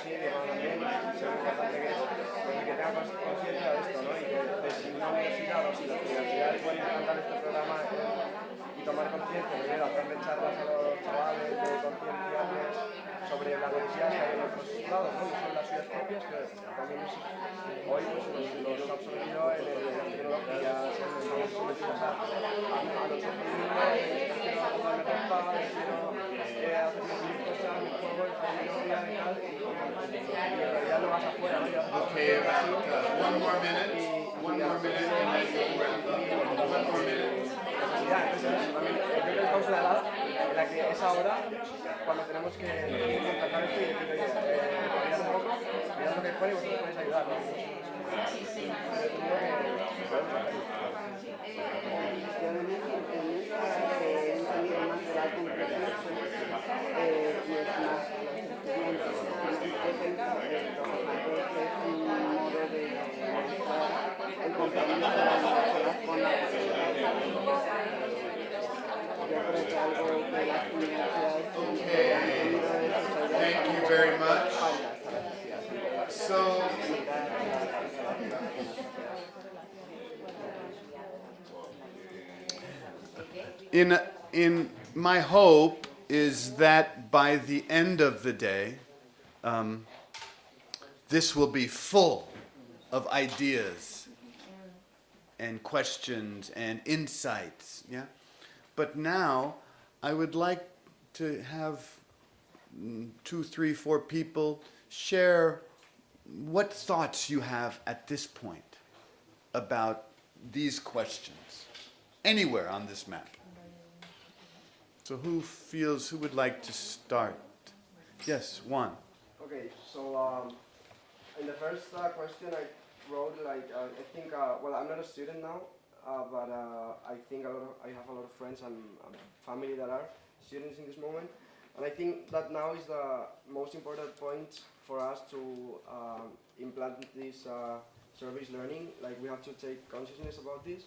sí, digamos, también es importante que tengan conciencia de esto, ¿no? Y que si una universidad o si las universidades pueden implantar este programa y tomar conciencia, primero hacerle charlas a los chavales, de concienciarles sobre las necesidades que hay en otros lados, ¿no? No son las suyas propias, que también hoy pues, los ha absorbido en la tecnología, estamos sometidos a nosotros mismos, quiero comprarme ropa, quiero hacer mis cosas, mis juegos, mi novia y tal, y en realidad lo vas afuera, ¿no? Okay, one more minute, and then one more minute. Estamos en la edad en la que es ahora cuando tenemos que contactar esto y decir, oye, mirad un poco, mirad lo que hay fuera y vosotros podéis ayudar, ¿no? Thank you very much. So, in my hope is that by the end of the day, this will be full of ideas and questions and insights, yeah? But now, I would like to have 2, 3, 4 people share what thoughts you have at this point about these questions, anywhere on this map. So who would like to start? Yes, one. Okay, so in the first question I wrote, like, I think, well, I'm not a student now, but I think I have a lot of friends and family that are students in this moment. And I think that now is the most important point for us to implant this service learning. Like, we have to take consciousness about this.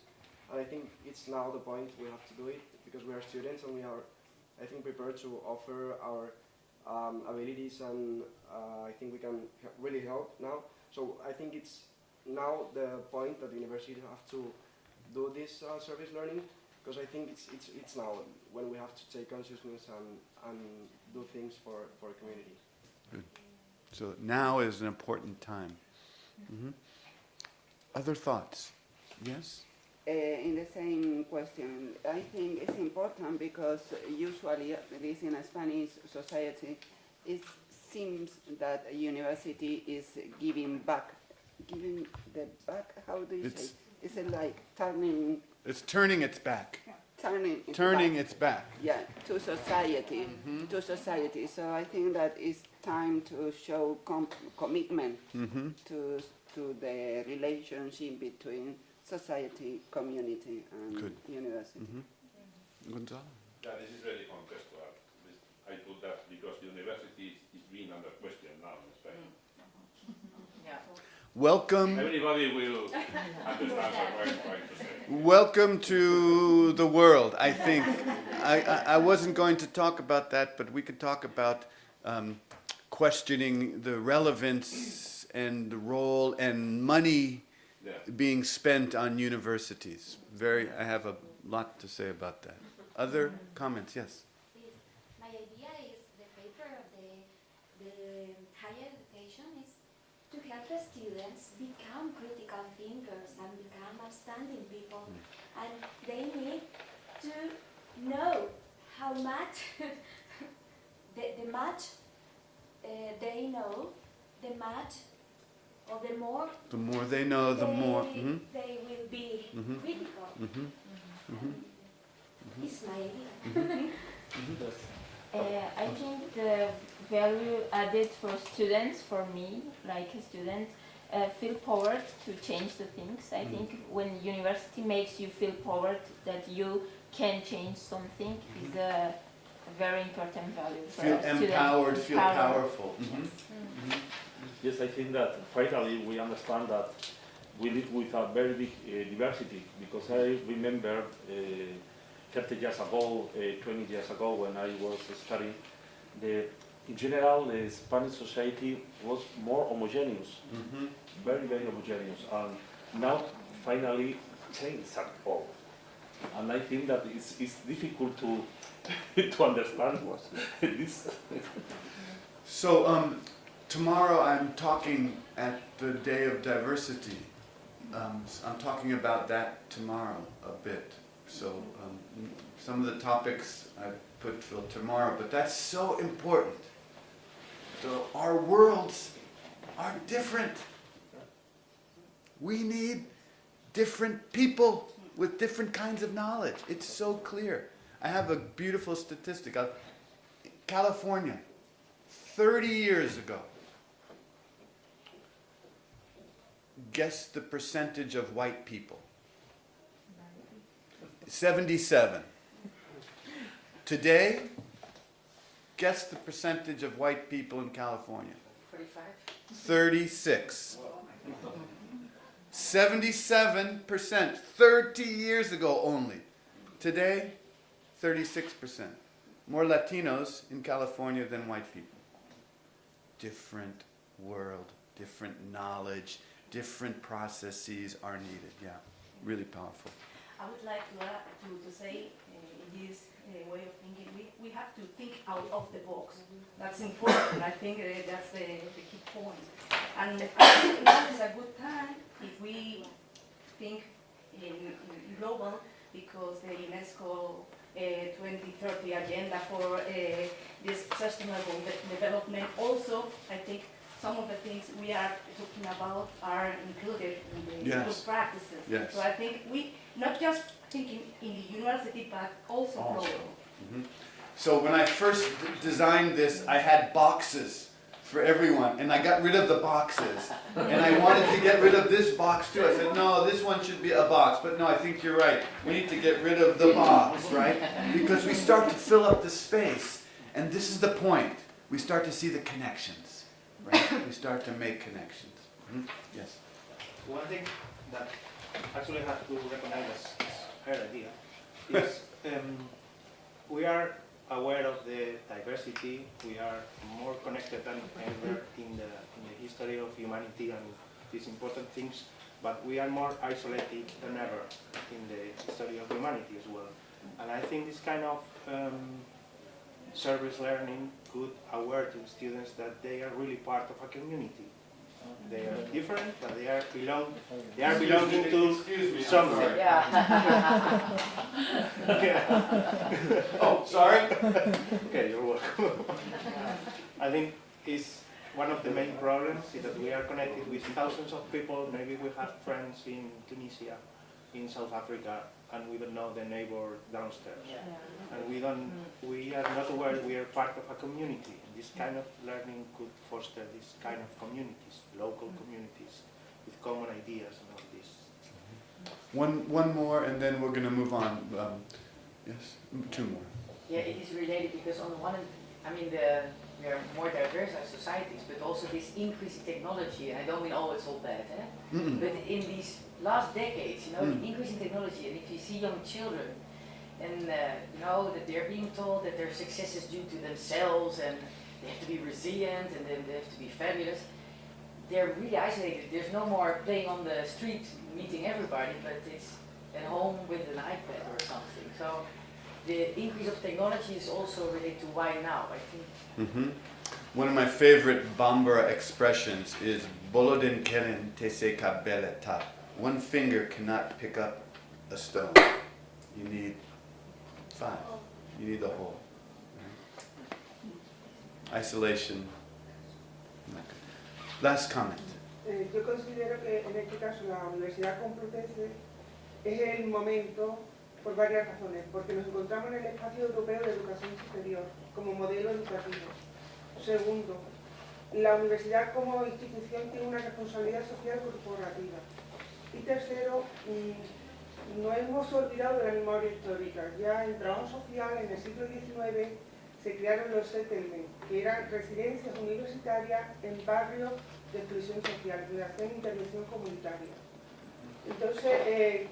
And I think it's now the point we have to do it, because we are students and we are, I think, prepared to offer our abilities, and I think we can really help now. So I think it's now the point that universities have to do this service learning, because I think it's now when we have to take consciousness and do things for a community. Good. So now is an important time. Mm-hmm. Other thoughts? Yes? In the same question, I think it's important because usually, at least in a Spanish society, it seems that a university is giving back. Giving the back, how do you say? Is it like turning? It's turning its back. Turning its back. Yeah, to society. Mm-hmm. To society. So I think that it's time to show commitment mm-hmm. to the relationship between society, community, and Good. university. Mm-hmm. Gonzalo? Yeah, this is very contextual. I put that because university is being under question now in Spain. Yeah. Welcome. Everybody will understand what I'm trying to say. Welcome to the world, I think. I wasn't going to talk about that, but we could talk about questioning the relevance and the role and money being spent on universities. I have a lot to say about that. Other comments? Yes. My idea is the paper of the higher education is to help the students become critical thinkers and become outstanding people. And they need to know how much, the much they know, the much or the more they know, the more they will be critical. It's my idea. I think the value added for students, for me, like a student, feel powered to change the things. I think when university makes you feel powered that you can change something is a very important value for feel a student. Empowered, feel powerful. Yes, I think that finally we understand that we live with a very big diversity, because I remember 30 years ago, 20 years ago when I was studying, in general the Spanish society was more homogeneous, very, very homogeneous, and now finally things are all. And I think that it's difficult to understand what this. So tomorrow I'm talking at the Day of Diversity. I'm talking about that tomorrow a bit. So some of the topics I put till tomorrow, but that's so important. Our worlds are different. We need different people with different kinds of knowledge. It's so clear. I have a beautiful statistic. California, 30 years ago, guess the percentage of white people. 77. Today, guess the percentage of white people in California. 45. 36. 77%, 30 years ago only. Today, 36%. More Latinos in California than white people. Different world, different knowledge, different processes are needed. Yeah, really powerful. I would like to say in this way of thinking, we have to think out of the box. That's important. I think that's the key point. And I think now is a good time if we think in global, because the UNESCO 2030 agenda for this sustainable development also, I think some of the things we are talking about are included in the good practices. Yes. So I think we not just thinking in the university, but also global. So when I first designed this, I had boxes for everyone, and I got rid of the boxes. And I wanted to get rid of this box too. I said, no, this one should be a box. But no, I think you're right. We need to get rid of the box, right? Because we start to fill up the space. And this is the point. We start to see the connections, right? We start to make connections. Yes? One thing that actually I have to recognize as her idea is we are aware of the diversity. We are more connected than ever in the history of humanity and these important things, but we are more isolated than ever in the history of humanity as well. And I think this kind of service learning could aware to students that they are really part of a community. They are different, but they are belonging to somewhere. Yeah. Oh, sorry. Okay, you're welcome. I think it's one of the main problems is that we are connected with thousands of people. Maybe we have friends in Tunisia, in South Africa, and we don't know the neighbor downstairs. Yeah. And we are not aware we are part of a community. And this kind of learning could foster this kind of communities, local communities, with common ideas and all this. One more, and then we're going to move on. Yes, two more. Yeah, it is related because on the one hand, I mean, we are more diverse as societies, but also this increase in technology, and I don't mean, oh, it's all bad, but in these last decades, you know, the increase in technology, and if you see young children, and you know, that they're being told that their success is due to themselves, and they have to be resilient, and then they have to be fabulous, they're really isolated. There's no more playing on the street, meeting everybody, but it's at home with an iPad or something. So the increase of technology is also related to why now, I think. One of my favorite Bambara expressions is Bolodin keren tese kabele tap. One finger cannot pick up a stone. You need 5. You need the whole. Right? Isolation. Not good. Last comment. Yo considero que en este caso la Universidad Complutense es el momento por varias razones, porque nos encontramos en el espacio europeo de educación superior como modelo educativo. Segundo, la universidad como institución tiene una responsabilidad social corporativa. Y tercero, no hemos olvidado de la memoria histórica. Ya en trabajo social, en el siglo XIX, se crearon los settlements, que eran residencias universitarias en barrios de exclusión social, de hacer intervención comunitaria. Entonces,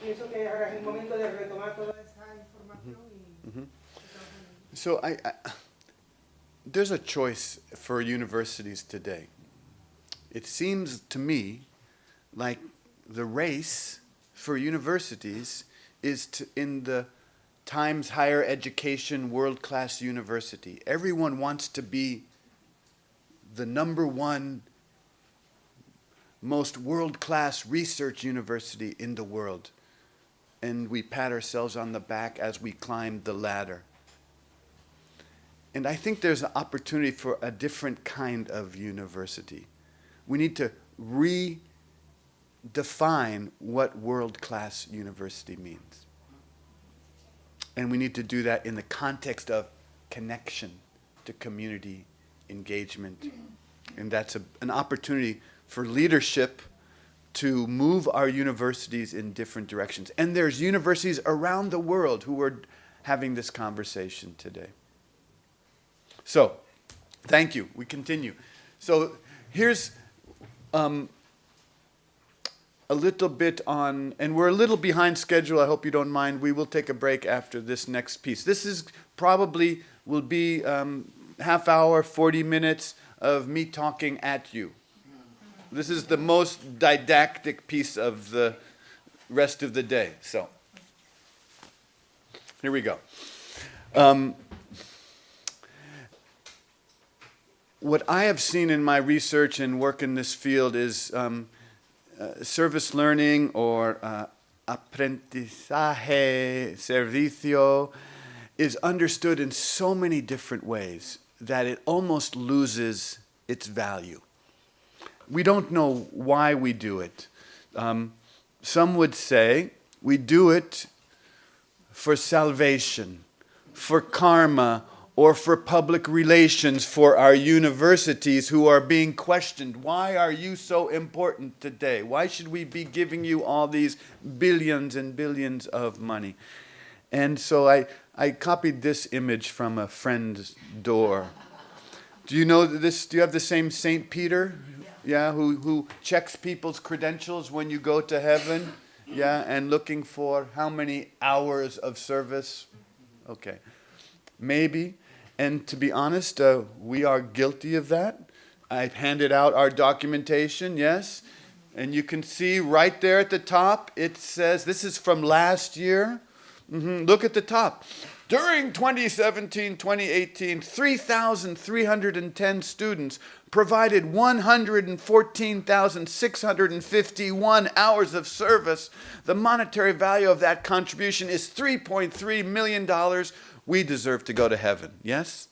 pienso que ahora es el momento de retomar toda esa información. So there's a choice for universities today. It seems to me like the race for universities is in the Times Higher Education world-class university. Everyone wants to be the #1 most world-class research university in the world. And we pat ourselves on the back as we climb the ladder. And I think there's an opportunity for a different kind of university. We need to redefine what world-class university means. And we need to do that in the context of connection to community engagement. And that's an opportunity for leadership to move our universities in different directions. And there's universities around the world who are having this conversation today. So, thank you. We continue. So, here's a little bit on, and we're a little behind schedule. I hope you don't mind. We will take a break after this next piece. This is probably will be half hour, 40 minutes of me talking at you. This is the most didactic piece of the rest of the day. So, here we go. What I have seen in my research and work in this field is service learning or aprendizaje, servicio, is understood in so many different ways that it almost loses its value. We don't know why we do it. Some would say we do it for salvation, for karma, or for public relations for our universities who are being questioned. Why are you so important today? Why should we be giving you all these billions and billions of money? And so I copied this image from a friend's door. Do you know this? Do you have the same Saint Peter? Yeah, who checks people's credentials when you go to heaven? Yeah, and looking for how many hours of service? Okay, maybe. And to be honest, we are guilty of that. I've handed out our documentation, yes. And you can see right there at the top, it says, this is from last year. Look at the top. During 2017-2018, 3,310 students provided 114,651 hours of service. The monetary value of that contribution is $3.3 million. We deserve to go to heaven, yes?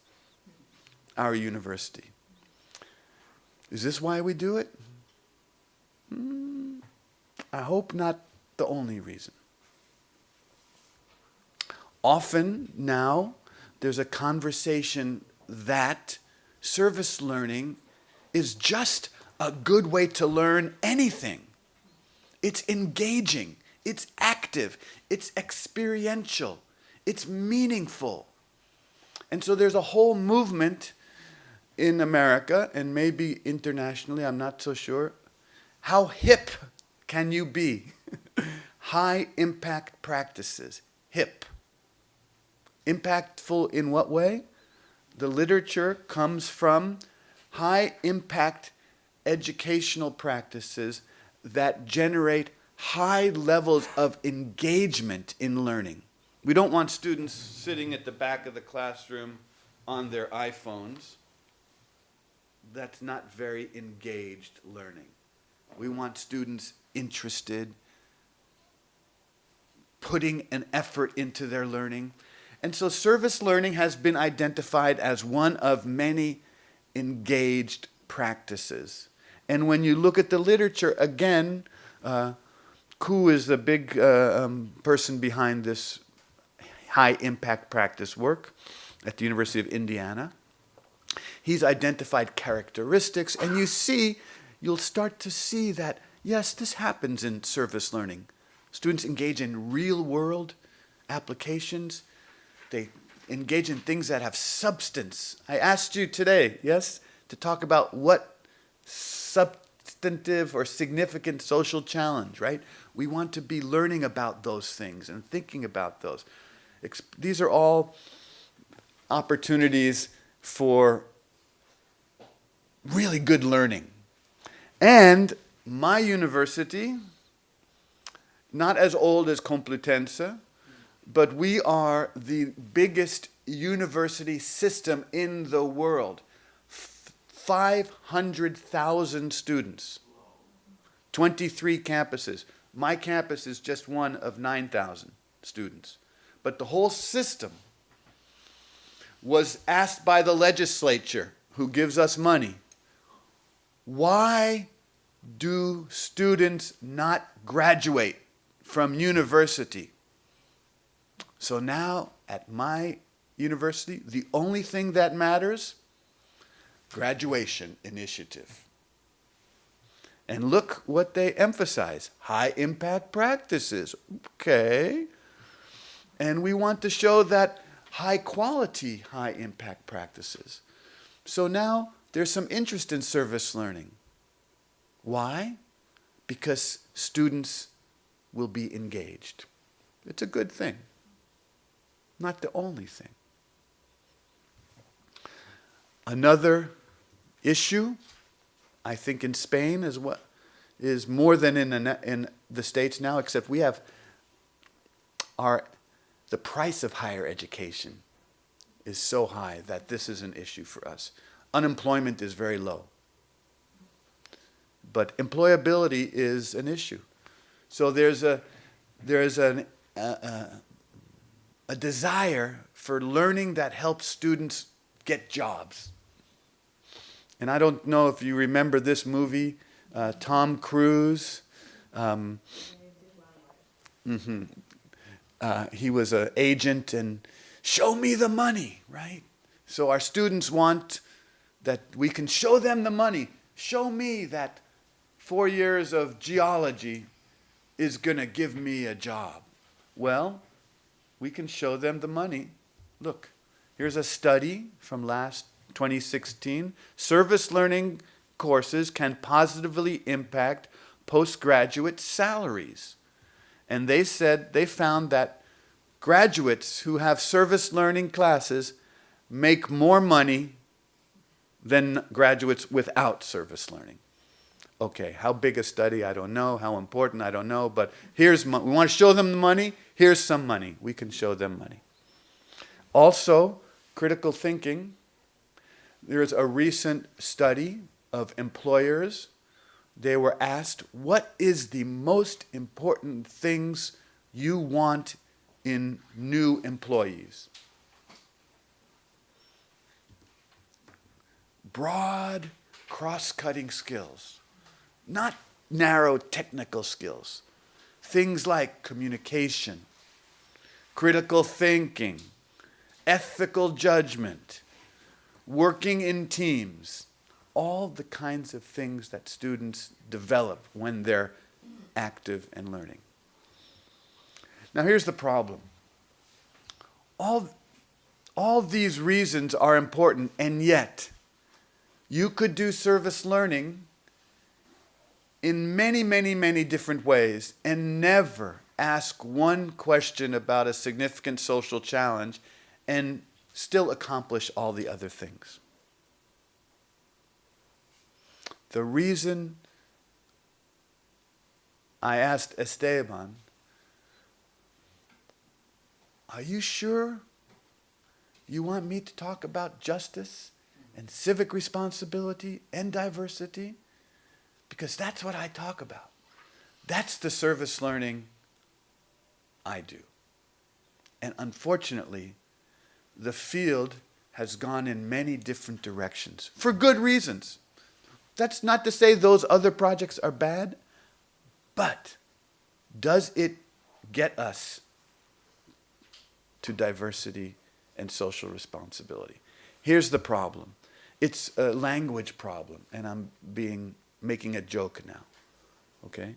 Our university. Is this why we do it? I hope not the only reason. Often now, there's a conversation that service learning is just a good way to learn anything. It's engaging, it's active, it's experiential, it's meaningful. And so there's a whole movement in America, and maybe internationally, I'm not so sure. How hip can you be? High impact practices, hip. Impactful in what way? The literature comes from high impact educational practices that generate high levels of engagement in learning. We don't want students sitting at the back of the classroom on their iPhones. That's not very engaged learning. We want students interested, putting an effort into their learning. And so service learning has been identified as one of many engaged practices. And when you look at the literature, again, Ku is the big person behind this high impact practice work at the University of Indiana. He's identified characteristics, and you'll start to see that, yes, this happens in service learning. Students engage in real-world applications. They engage in things that have substance. I asked you today, yes, to talk about what substantive or significant social challenge, right? We want to be learning about those things and thinking about those. These are all opportunities for really good learning. And my university, not as old as Complutense, but we are the biggest university system in the world. 500,000 students, 23 campuses. My campus is just one of 9,000 students. But the whole system was asked by the legislature, who gives us money, why do students not graduate from university? So now, at my university, the only thing that matters, graduation initiative. And look what they emphasize, high impact practices. Okay. And we want to show that high quality, high impact practices. So now there's some interest in service learning. Why? Because students will be engaged. It's a good thing. Not the only thing. Another issue, I think in Spain is more than in the States now, except we have the price of higher education is so high that this is an issue for us. Unemployment is very low. But employability is an issue. So there's a desire for learning that helps students get jobs. And I don't know if you remember this movie, Tom Cruise. He was an agent, and show me the money, right? So our students want that we can show them the money. Show me that 4 years of geology is going to give me a job. Well, we can show them the money. Look, here's a study from last 2016. Service learning courses can positively impact postgraduate salaries. And they said they found that graduates who have service learning classes make more money than graduates without service learning. Okay, how big a study, I don't know. How important, I don't know. But we want to show them the money. Here's some money. We can show them money. Also, critical thinking. There's a recent study of employers. They were asked, what is the most important things you want in new employees? Broad, cross-cutting skills, not narrow technical skills. Things like communication, critical thinking, ethical judgment, working in teams, all the kinds of things that students develop when they're active and learning. Now here's the problem. All these reasons are important, and yet you could do service learning in many, many, many different ways and never ask one question about a significant social challenge and still accomplish all the other things. The reason I asked Esteban, are you sure you want me to talk about justice and civic responsibility and diversity? Because that's what I talk about. That's the service learning I do. And unfortunately, the field has gone in many different directions for good reasons. That's not to say those other projects are bad, but does it get us to diversity and social responsibility? Here's the problem. It's a language problem, and I'm making a joke now, okay?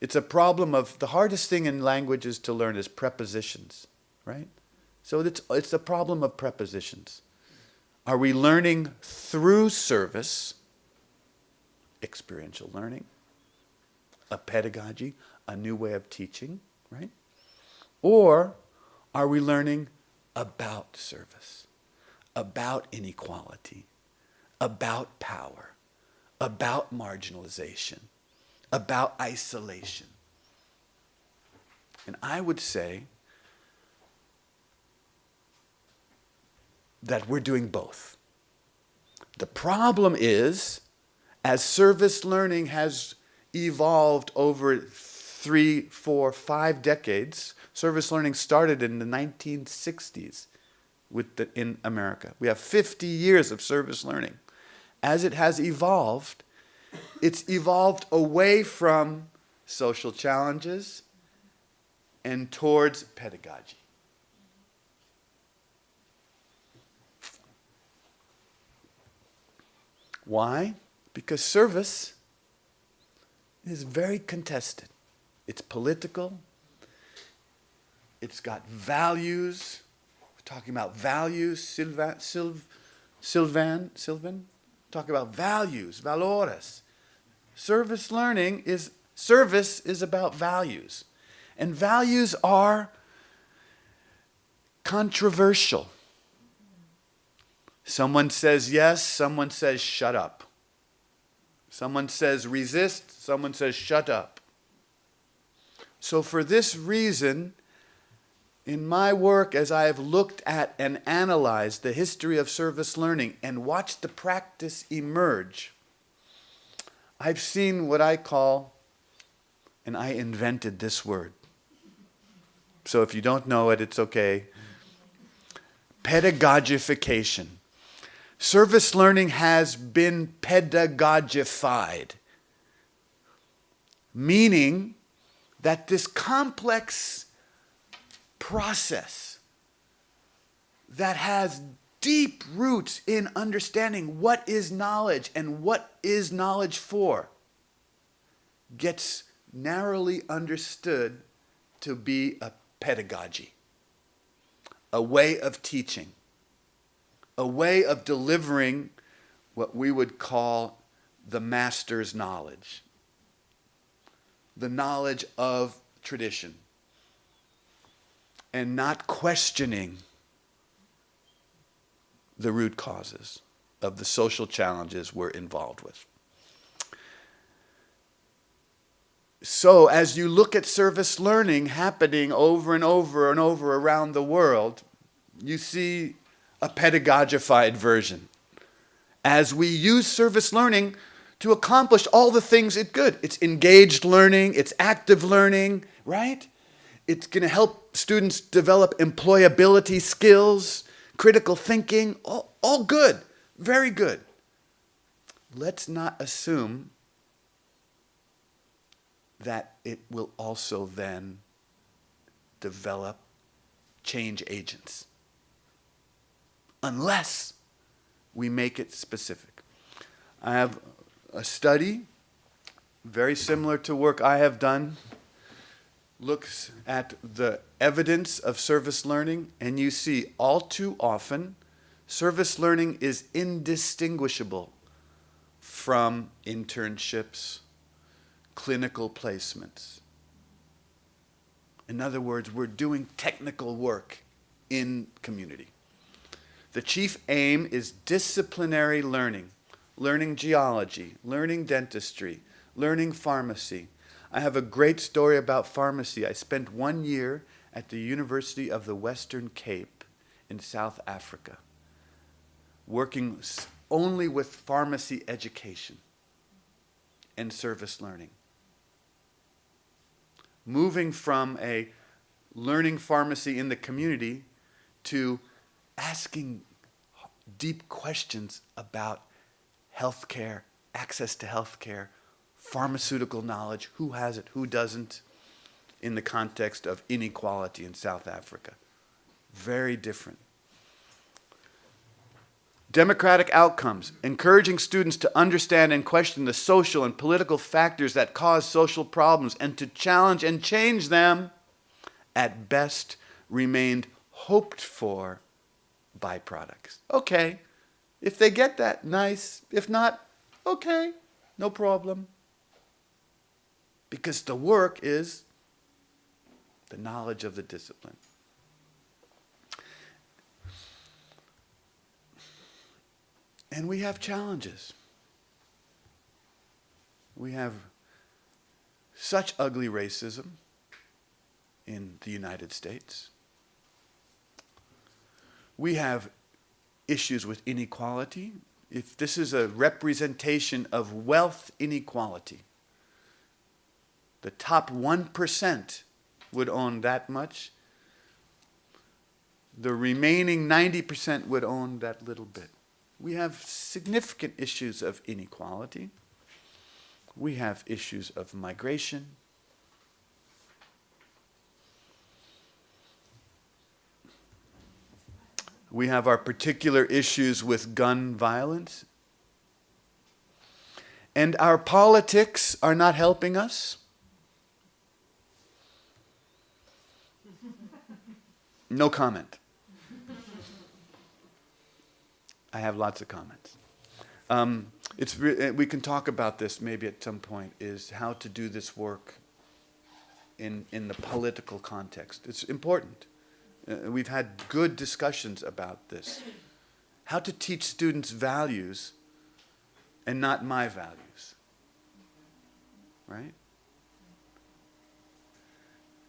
It's a problem of, the hardest thing in languages to learn is prepositions, right? So it's a problem of prepositions. Are we learning through service, experiential learning, a pedagogy, a new way of teaching, right? Or are we learning about service, about inequality, about power, about marginalization, about isolation? And I would say that we're doing both. The problem is, as service learning has evolved over 3, 4, 5 decades, service learning started in the 1960s in America. We have 50 years of service learning. As it has evolved, it's evolved away from social challenges and towards pedagogy. Why? Because service is very contested. It's political. It's got values. We're talking about values. Sylvan, talking about values, valores. Service is about values. And values are controversial. Someone says yes, someone says shut up. Someone says resist, someone says shut up. So for this reason, in my work, as I have looked at and analyzed the history of service learning and watched the practice emerge, I've seen what I call, and I invented this word. So if you don't know it, it's okay. Pedagogification. Service learning has been pedagogified, meaning that this complex process that has deep roots in understanding what is knowledge and what is knowledge for gets narrowly understood to be a pedagogy. a way of teaching, a way of delivering what we would call the master's knowledge, the knowledge of tradition, and not questioning the root causes of the social challenges we're involved with. So as you look at service learning happening over and over and over around the world, you see a pedagogified version. As we use service learning to accomplish all the things it's good. It's engaged learning, it's active learning, right? It's going to help students develop employability skills, critical thinking, all good, very good. Let's not assume that it will also then develop change agents, unless we make it specific. I have a study very similar to work I have done, looks at the evidence of service learning, and you see all too often service learning is indistinguishable from internships, clinical placements. In other words, we're doing technical work in community. The chief aim is disciplinary learning, learning geology, learning dentistry, learning pharmacy. I have a great story about pharmacy. I spent 1 year at the University of the Western Cape in South Africa, working only with pharmacy education and service learning. Moving from a learning pharmacy in the community to asking deep questions about healthcare, access to healthcare, pharmaceutical knowledge, who has it, who doesn't, in the context of inequality in South Africa. Very different. Democratic outcomes, encouraging students to understand and question the social and political factors that cause social problems and to challenge and change them, at best remained hoped for byproducts. Okay, if they get that, nice. If not, okay, no problem. Because the work is the knowledge of the discipline. And we have challenges. We have such ugly racism in the United States. We have issues with inequality. If this is a representation of wealth inequality, the top 1% would own that much. The remaining 90% would own that little bit. We have significant issues of inequality. We have issues of migration. We have our particular issues with gun violence. And our politics are not helping us. No comment. I have lots of comments. We can talk about this maybe at some point, is how to do this work in the political context. It's important. We've had good discussions about this. How to teach students values and not my values. Right?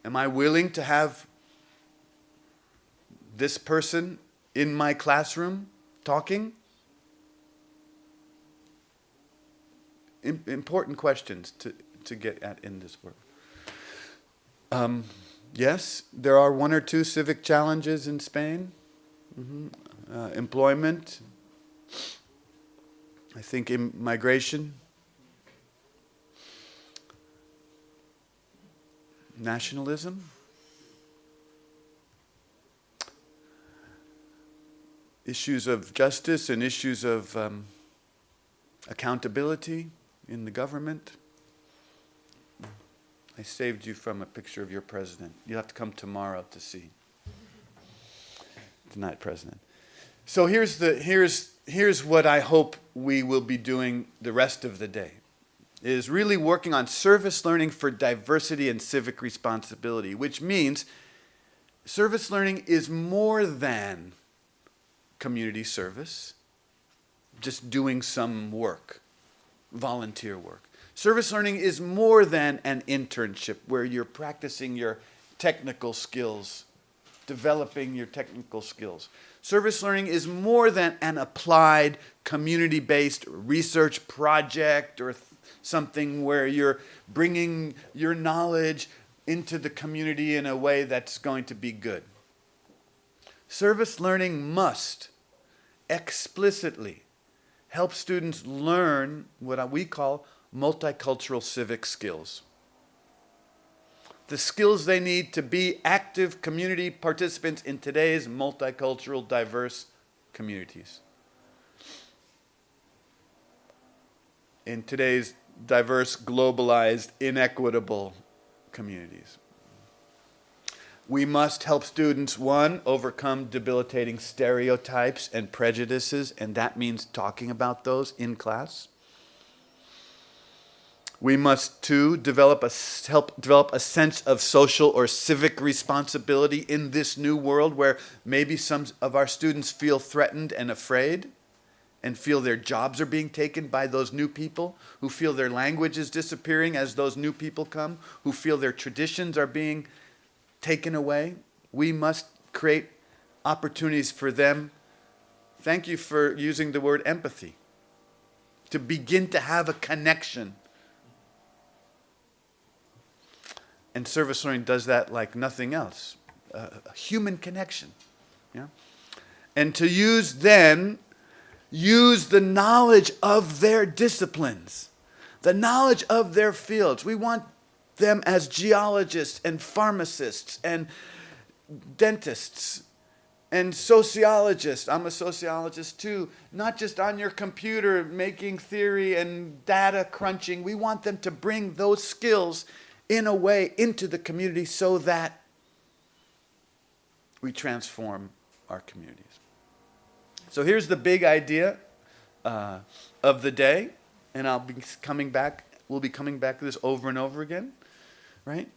Am I willing to have this person in my classroom talking? Important questions to get at in this work. Yes, there are 1 or 2 civic challenges in Spain. Employment, I think migration, nationalism, issues of justice and issues of accountability in the government. I saved you from a picture of your president. You'll have to come tomorrow to see. Tonight, President. So here's what I hope we will be doing the rest of the day, is really working on service learning for diversity and civic responsibility, which means service learning is more than community service, just doing some work, volunteer work. Service learning is more than an internship where you're practicing your technical skills, developing your technical skills. Service learning is more than an applied, community-based research project or something where you're bringing your knowledge into the community in a way that's going to be good. Service learning must explicitly help students learn what we call multicultural civic skills. The skills they need to be active community participants in today's multicultural, diverse communities. In today's diverse, globalized, inequitable communities. We must help students, one, overcome debilitating stereotypes and prejudices, and that means talking about those in class. We must, two, help develop a sense of social or civic responsibility in this new world where maybe some of our students feel threatened and afraid and feel their jobs are being taken by those new people, who feel their language is disappearing as those new people come, who feel their traditions are being taken away. We must create opportunities for them. Thank you for using the word empathy. To begin to have a connection. And service learning does that like nothing else. A human connection. Yeah? And to use the knowledge of their disciplines, the knowledge of their fields. We want them as geologists and pharmacists and dentists and sociologists. I'm a sociologist too. Not just on your computer making theory and data crunching. We want them to bring those skills in a way into the community so that we transform our communities. So here's the big idea of the day, and we'll be coming back to this over and over again, right?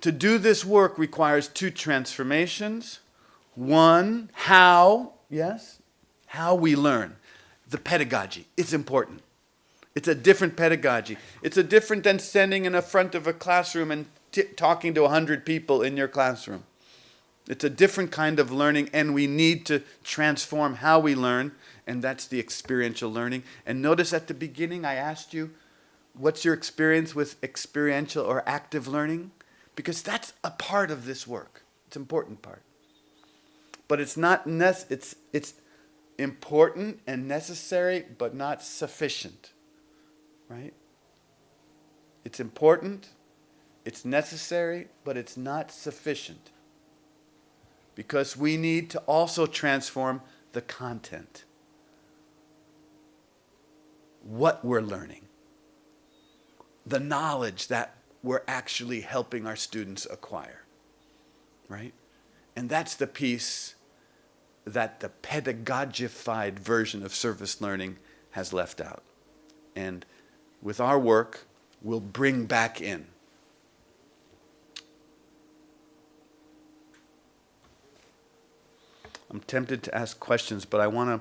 To do this work requires two transformations. One, how we learn. The pedagogy, it's important. It's a different pedagogy. It's a different than standing in the front of a classroom and talking to 100 people in your classroom. It's a different kind of learning, and we need to transform how we learn, and that's the experiential learning. And notice at the beginning I asked you, what's your experience with experiential or active learning? Because that's a part of this work. It's an important part. But it's not it's important and necessary, but not sufficient. Right? It's important, it's necessary, but it's not sufficient. Because we need to also transform the content. What we're learning. The knowledge that we're actually helping our students acquire. Right? And that's the piece that the pedagogified version of service learning has left out. And with our work, we'll bring back in. I'm tempted to ask questions, but I want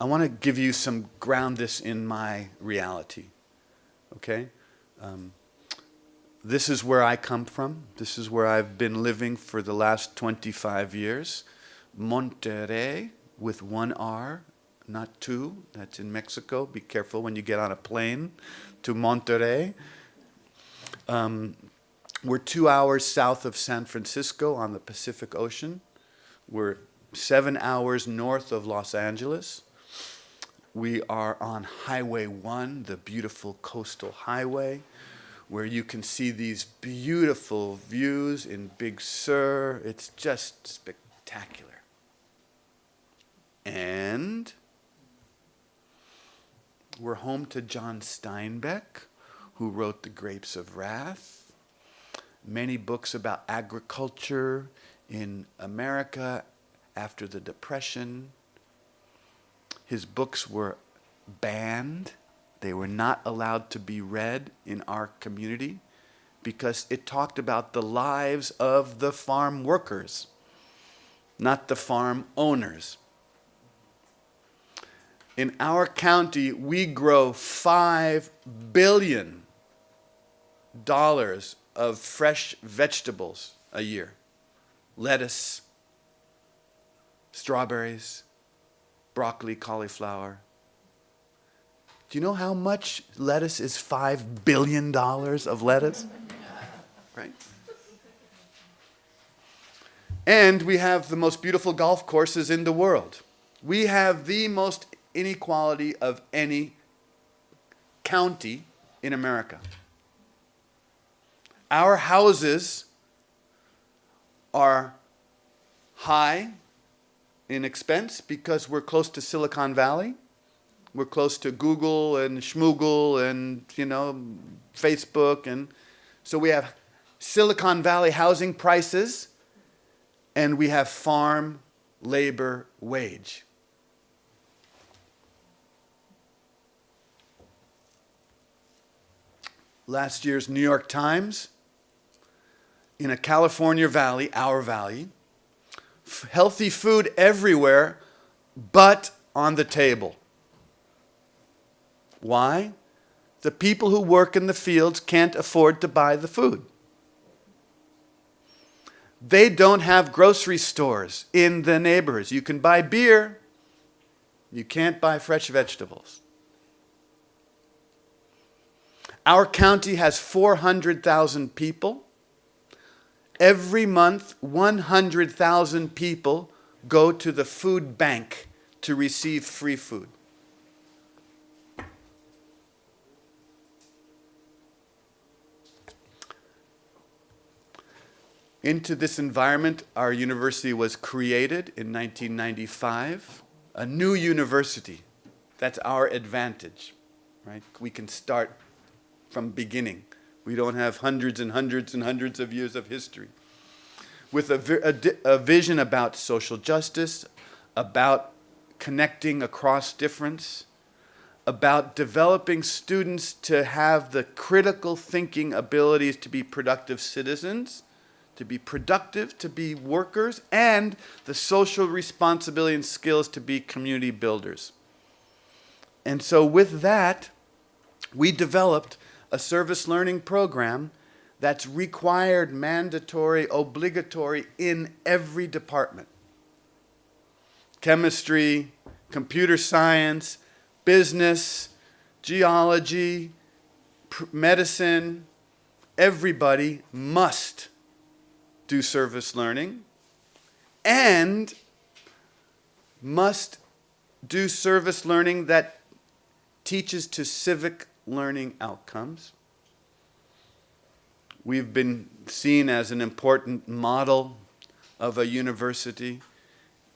to give you ground this in my reality. Okay? This is where I come from. This is where I've been living for the last 25 years. Monterey, with one R, not two. That's in Mexico. Be careful when you get on a plane to Monterey. We're 2 hours south of San Francisco on the Pacific Ocean. We're 7 hours north of Los Angeles. We are on Highway 1, the beautiful coastal highway, where you can see these beautiful views in Big Sur. It's just spectacular. And we're home to John Steinbeck, who wrote The Grapes of Wrath, many books about agriculture in America after the Depression. His books were banned. They were not allowed to be read in our community because it talked about the lives of the farm workers, not the farm owners. In our county, we grow $5 billion of fresh vegetables a year. Lettuce, strawberries, broccoli, cauliflower. Do you know how much lettuce is $5 billion of lettuce? Right? And we have the most beautiful golf courses in the world. We have the most inequality of any county in America. Our houses are high in expense because we're close to Silicon Valley. We're close to Google and Schmoogle and, Facebook. And so we have Silicon Valley housing prices and we have farm labor wage. Last year's New York Times, in a California valley, our valley, healthy food everywhere, but on the table. Why? The people who work in the fields can't afford to buy the food. They don't have grocery stores in the neighborhoods. You can buy beer, you can't buy fresh vegetables. Our county has 400,000 people. Every month, 100,000 people go to the food bank to receive free food. Into this environment, our university was created in 1995. A new university. That's our advantage, right? We can start from beginning. We don't have hundreds and hundreds and hundreds of years of history. With a vision about social justice, about connecting across difference, about developing students to have the critical thinking abilities to be productive citizens, to be productive, to be workers, and the social responsibility and skills to be community builders. And so with that, we developed a service learning program that's required, mandatory, obligatory in every department. Chemistry, computer science, business, geology, medicine, everybody must do service learning and must do service learning that teaches to civic learning outcomes. We've been seen as an important model of a university.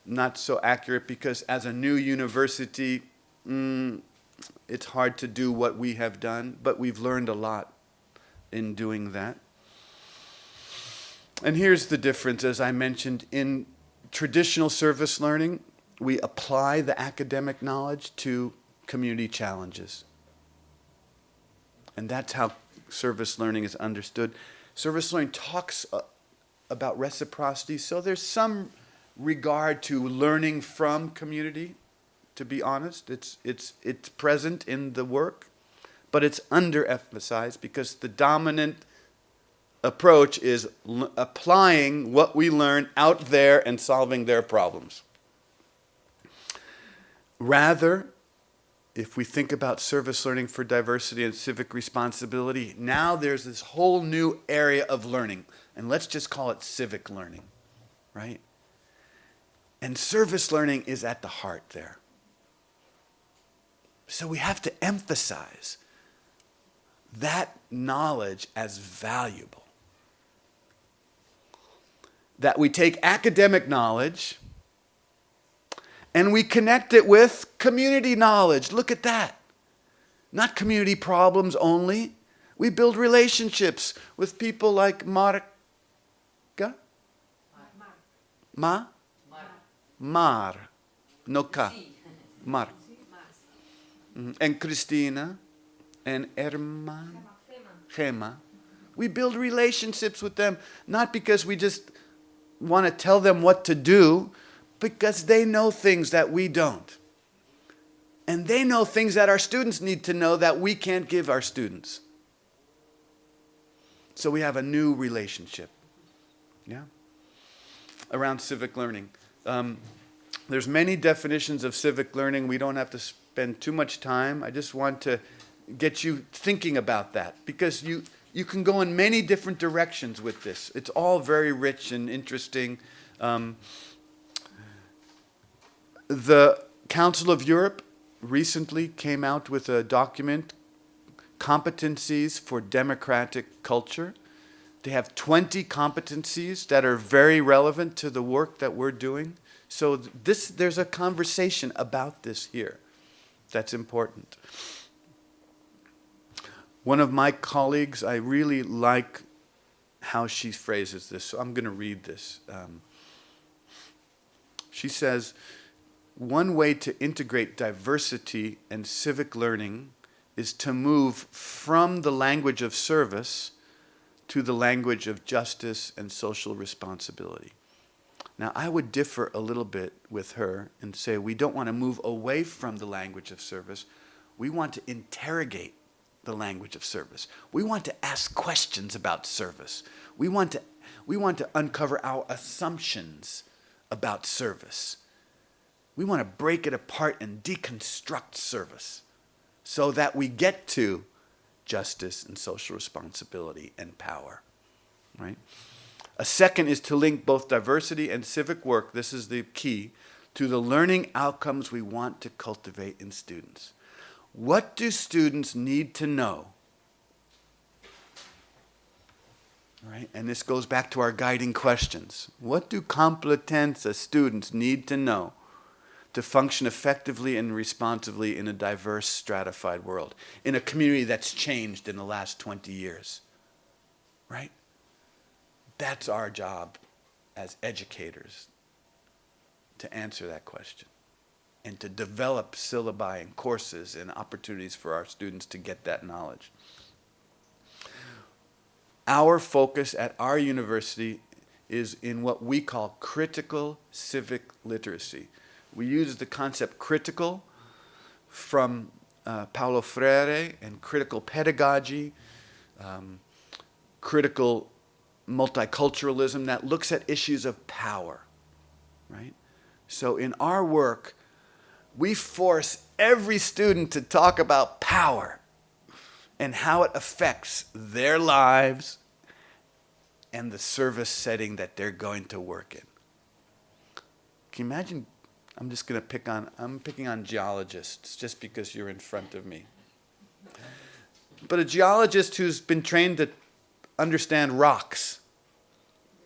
Not so accurate because as a new university, it's hard to do what we have done, but we've learned a lot in doing that. And here's the difference, as I mentioned, in traditional service learning, we apply the academic knowledge to community challenges. And that's how service learning is understood. Service learning talks about reciprocity, so there's some regard to learning from community, to be honest. It's present in the work, but it's underemphasized because the dominant approach is applying what we learn out there and solving their problems. Rather, if we think about service learning for diversity and civic responsibility, now there's this whole new area of learning, and let's just call it civic learning, right? And service learning is at the heart there. So we have to emphasize that knowledge as valuable. That we take academic knowledge and we connect it with community knowledge. Look at that. Not community problems only. We build relationships with people like Marta Mar. No K. Mar. And Cristina and Gema. We build relationships with them, not because we just want to tell them what to do, because they know things that we don't. And they know things that our students need to know that we can't give our students. So we have a new relationship. Yeah? Around civic learning. There's many definitions of civic learning. We don't have to spend too much time. I just want to get you thinking about that, because you can go in many different directions with this. It's all very rich and interesting. The Council of Europe recently came out with a document, Competencies for Democratic Culture. They have 20 competencies that are very relevant to the work that we're doing. So there's a conversation about this here that's important. One of my colleagues, I really like how she phrases this, so I'm going to read this. She says, one way to integrate diversity and civic learning is to move from the language of service to the language of justice and social responsibility. Now, I would differ a little bit with her and say we don't want to move away from the language of service. We want to interrogate the language of service. We want to ask questions about service. We want to uncover our assumptions about service. We want to break it apart and deconstruct service so that we get to justice and social responsibility and power, right? A second is to link both diversity and civic work, this is the key, to the learning outcomes we want to cultivate in students. What do students need to know? Right? And this goes back to our guiding questions. What do Complutense students need to know to function effectively and responsively in a diverse, stratified world, in a community that's changed in the last 20 years? Right? That's our job as educators, to answer that question and to develop syllabi and courses and opportunities for our students to get that knowledge. Our focus at our university is in what we call critical civic literacy. We use the concept critical from Paulo Freire and critical pedagogy, critical multiculturalism that looks at issues of power, right? So in our work, we force every student to talk about power and how it affects their lives and the service setting that they're going to work in. Can you imagine? I'm picking on geologists just because you're in front of me. But a geologist who's been trained to understand rocks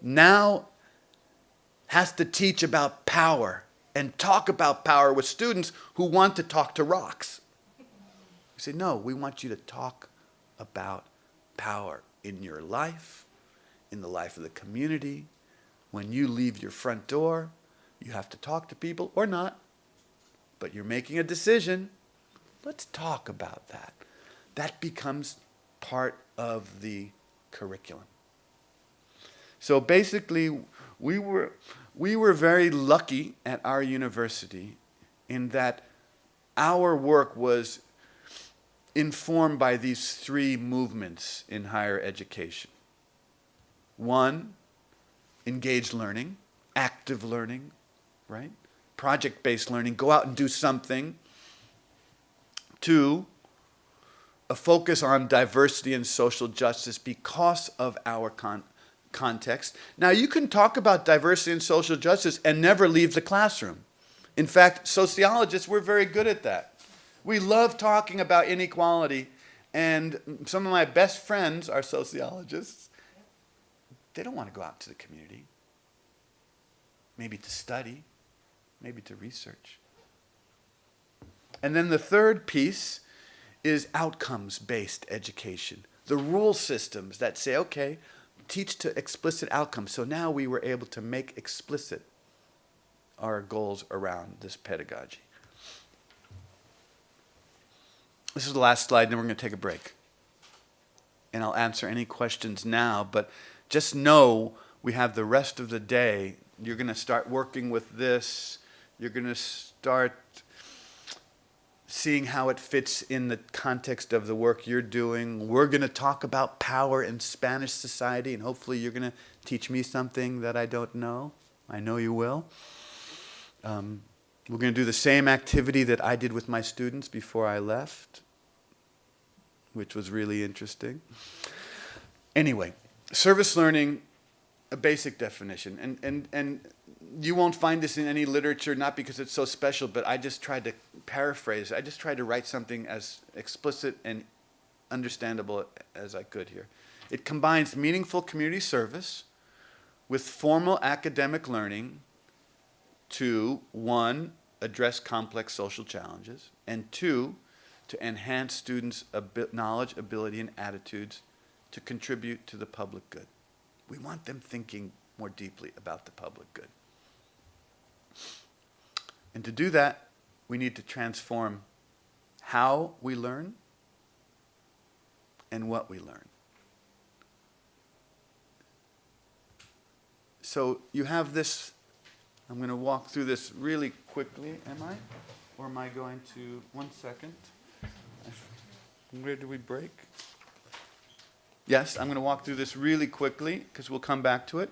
now has to teach about power and talk about power with students who want to talk to rocks. You say, no, we want you to talk about power in your life, in the life of the community. When you leave your front door, you have to talk to people or not, but you're making a decision. Let's talk about that. That becomes part of the curriculum. So basically, we were very lucky at our university in that our work was informed by these three movements in higher education. One, engaged learning, active learning, right? Project-based learning, go out and do something. Two, a focus on diversity and social justice because of our context. Now, you can talk about diversity and social justice and never leave the classroom. In fact, sociologists, we're very good at that. We love talking about inequality, and some of my best friends are sociologists. They don't want to go out to the community, maybe to study, maybe to research. And then the third piece is outcomes-based education. The rule systems that say, okay, teach to explicit outcomes. So now we were able to make explicit our goals around this pedagogy. This is the last slide, and then we're going to take a break. And I'll answer any questions now, but just know we have the rest of the day. You're going to start working with this. You're going to start seeing how it fits in the context of the work you're doing. We're going to talk about power in Spanish society, and hopefully you're going to teach me something that I don't know. I know you will. We're going to do the same activity that I did with my students before I left, which was really interesting. Anyway, service learning, a basic definition. And you won't find this in any literature, not because it's so special, but I just tried to paraphrase. I just tried to write something as explicit and understandable as I could here. It combines meaningful community service with formal academic learning to, 1, address complex social challenges, and 2, to enhance students' knowledge, ability, and attitudes to contribute to the public good. We want them thinking more deeply about the public good. And to do that, we need to transform how we learn and what we learn. So you have this. I'm going to walk through this really quickly, am I? Or am I going to, 1 second. Where do we break? Yes, I'm going to walk through this really quickly because we'll come back to it.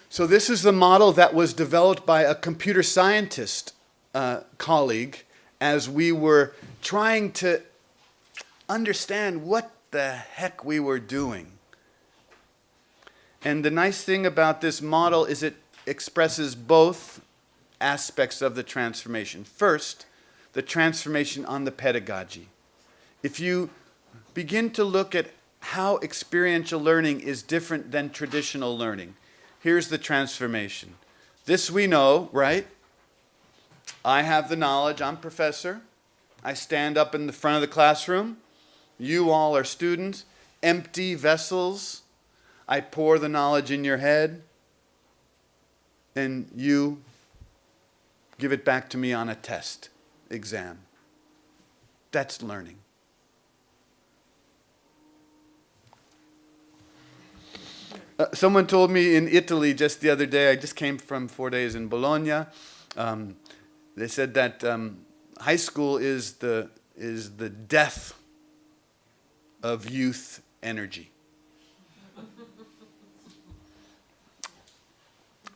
So this is the model that was developed by a computer scientist colleague as we were trying to understand what the heck we were doing. And the nice thing about this model is it expresses both aspects of the transformation. First, the transformation on the pedagogy. If you begin to look at how experiential learning is different than traditional learning, here's the transformation. This we know, right? I have the knowledge. I'm professor. I stand up in the front of the classroom. You all are students, empty vessels. I pour the knowledge in your head, and you give it back to me on a test, exam. That's learning. Someone told me in Italy just the other day, I just came from 4 days in Bologna, they said that high school is the death of youth energy.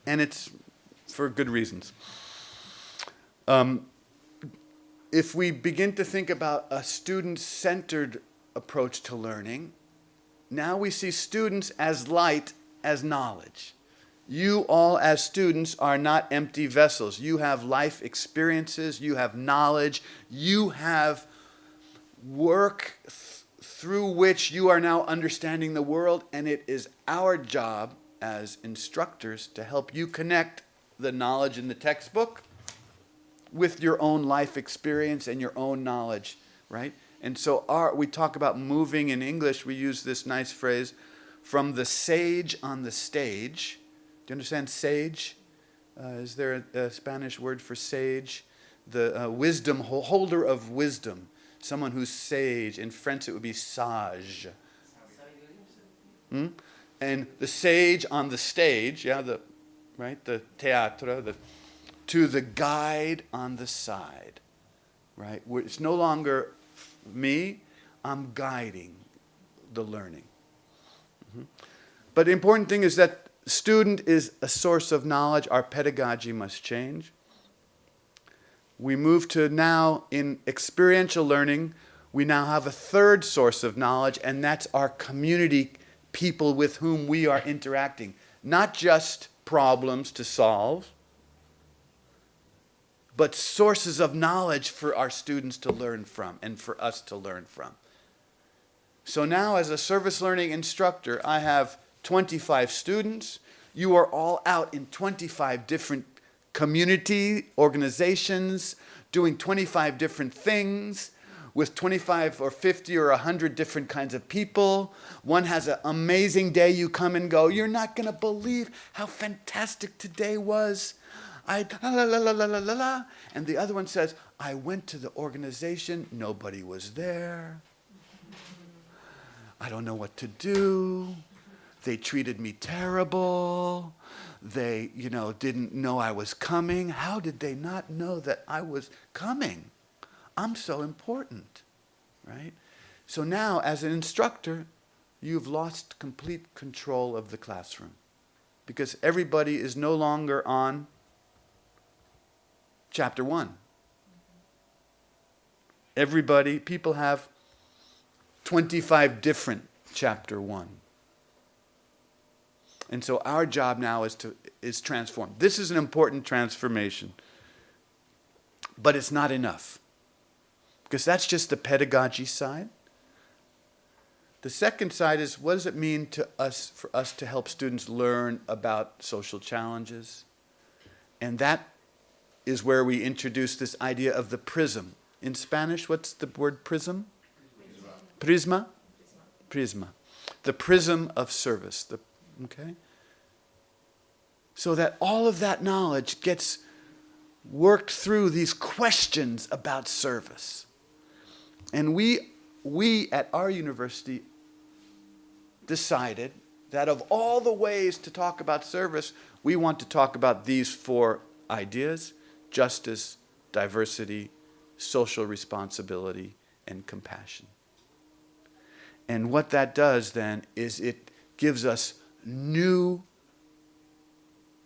And it's for good reasons. If we begin to think about a student-centered approach to learning, now we see students as light as knowledge. You all as students are not empty vessels. You have life experiences, you have knowledge, you have work through which you are now understanding the world, and it is our job as instructors to help you connect the knowledge in the textbook with your own life experience and your own knowledge, right? And so we talk about moving in English, we use this nice phrase, from the sage on the stage. Do you understand sage? Is there a Spanish word for sage? The wisdom, holder of wisdom. Someone who's sage. In French it would be sage. And the sage on the stage, the théâtre, to the guide on the side, right? It's no longer me, I'm guiding the learning. But the important thing is that student is a source of knowledge. Our pedagogy must change. We move to now in experiential learning, we now have a third source of knowledge, and that's our community, people with whom we are interacting. Not just problems to solve, but sources of knowledge for our students to learn from and for us to learn from. So now as a service learning instructor, I have 25 students. You are all out in 25 different community organizations, doing 25 different things. with 25 or 50 or 100 different kinds of people. One has an amazing day. You come and go. You're not going to believe how fantastic today was. La la la la la la la la. And the other one says, I went to the organization. Nobody was there. I don't know what to do. They treated me terrible. They, didn't know I was coming. How did they not know that I was coming? I'm so important, right? So now, as an instructor, you've lost complete control of the classroom because everybody is no longer on chapter 1. People have 25 different chapter 1. And so our job now is transform. This is an important transformation. But it's not enough. Because that's just the pedagogy side. The second side is, what does it mean for us to help students learn about social challenges? And that is where we introduce this idea of the prism. In Spanish, what's the word prism? Prisma? Prisma. The prism of service. Okay? So that all of that knowledge gets worked through these questions about service. And we at our university decided that of all the ways to talk about service, we want to talk about these 4 ideas: justice, diversity, social responsibility, and compassion. And what that does then is it gives us new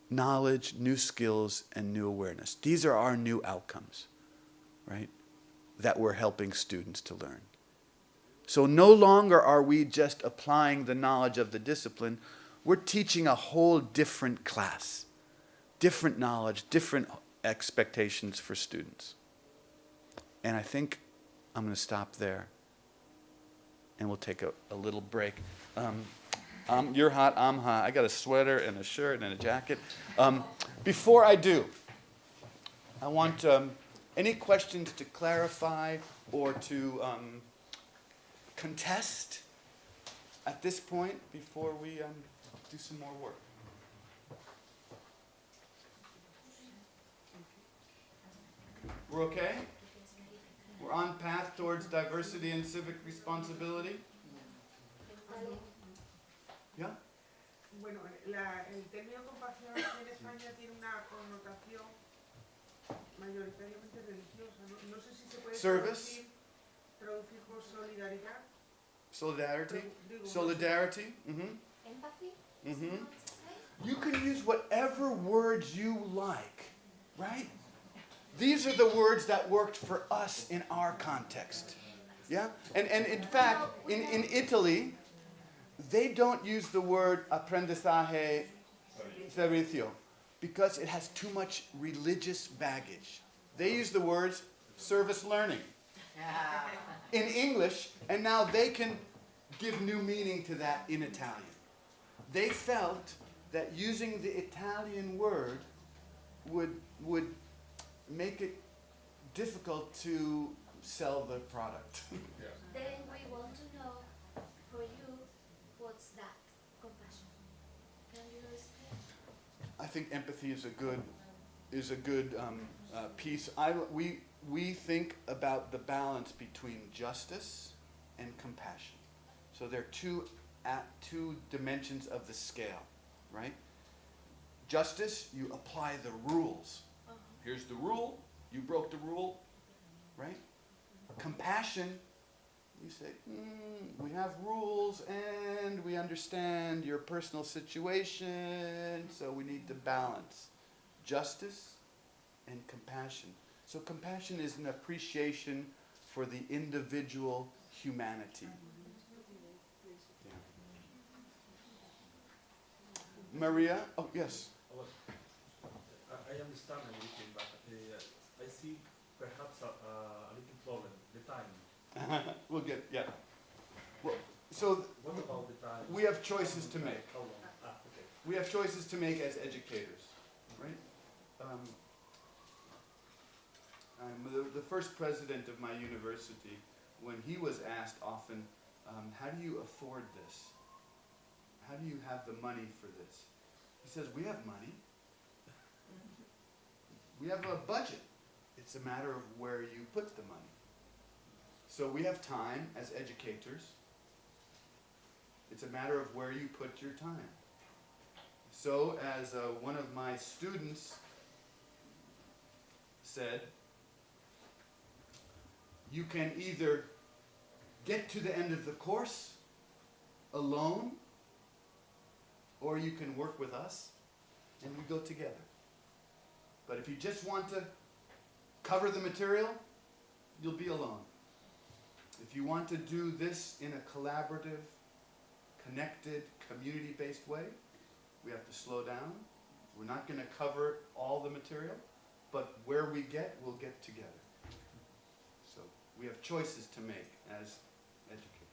knowledge, new skills, and new awareness. These are our new outcomes, right? That we're helping students to learn. So no longer are we just applying the knowledge of the discipline. We're teaching a whole different class, different knowledge, different expectations for students. And I think I'm going to stop there. And we'll take a little break. You're hot, I'm hot. I got a sweater and a shirt and a jacket. Before I do, I want any questions to clarify or to contest at this point before we do some more work. We're okay? We're on path towards diversity and civic responsibility? Yeah? Bueno, el término compasión en España tiene una connotación mayoritariamente religiosa. No sé si se puede traducir por solidaridad. Solidarity? Solidarity? Mm-hmm. Empathy? Mm-hmm. You can use whatever words you like, right? These are the words that worked for us in our context. Yeah? And in fact, in Italy, they don't use the word aprendizaje servicio because it has too much religious baggage. They use the words service learning in English, and now they can give new meaning to that in Italian. They felt that using the Italian word would make it difficult to sell the product. Yeah. Then we want to know for you, what's that compassion? Can you explain? I think empathy is a good piece. We think about the balance between justice and compassion. So there are two dimensions of the scale, right? Justice, you apply the rules. Here's the rule, you broke the rule, right? Compassion, you say, we have rules and we understand your personal situation, so we need to balance justice and compassion. So compassion is an appreciation for the individual humanity. Yeah. Maria? Oh, yes. I understand everything, but I see perhaps a little problem, the time. We'll get, yeah. Well, so what about the time? We have choices to make. How long? Okay. We have choices to make as educators, right? I'm the first president of my university when he was asked often, how do you afford this? How do you have the money for this? He says, we have money. We have a budget. It's a matter of where you put the money. So we have time as educators. It's a matter of where you put your time. So as one of my students said, you can either get to the end of the course alone, or you can work with us and we go together. But if you just want to cover the material, you'll be alone. If you want to do this in a collaborative, connected, community-based way, we have to slow down. We're not going to cover all the material, but where we get, we'll get together. So we have choices to make as educators.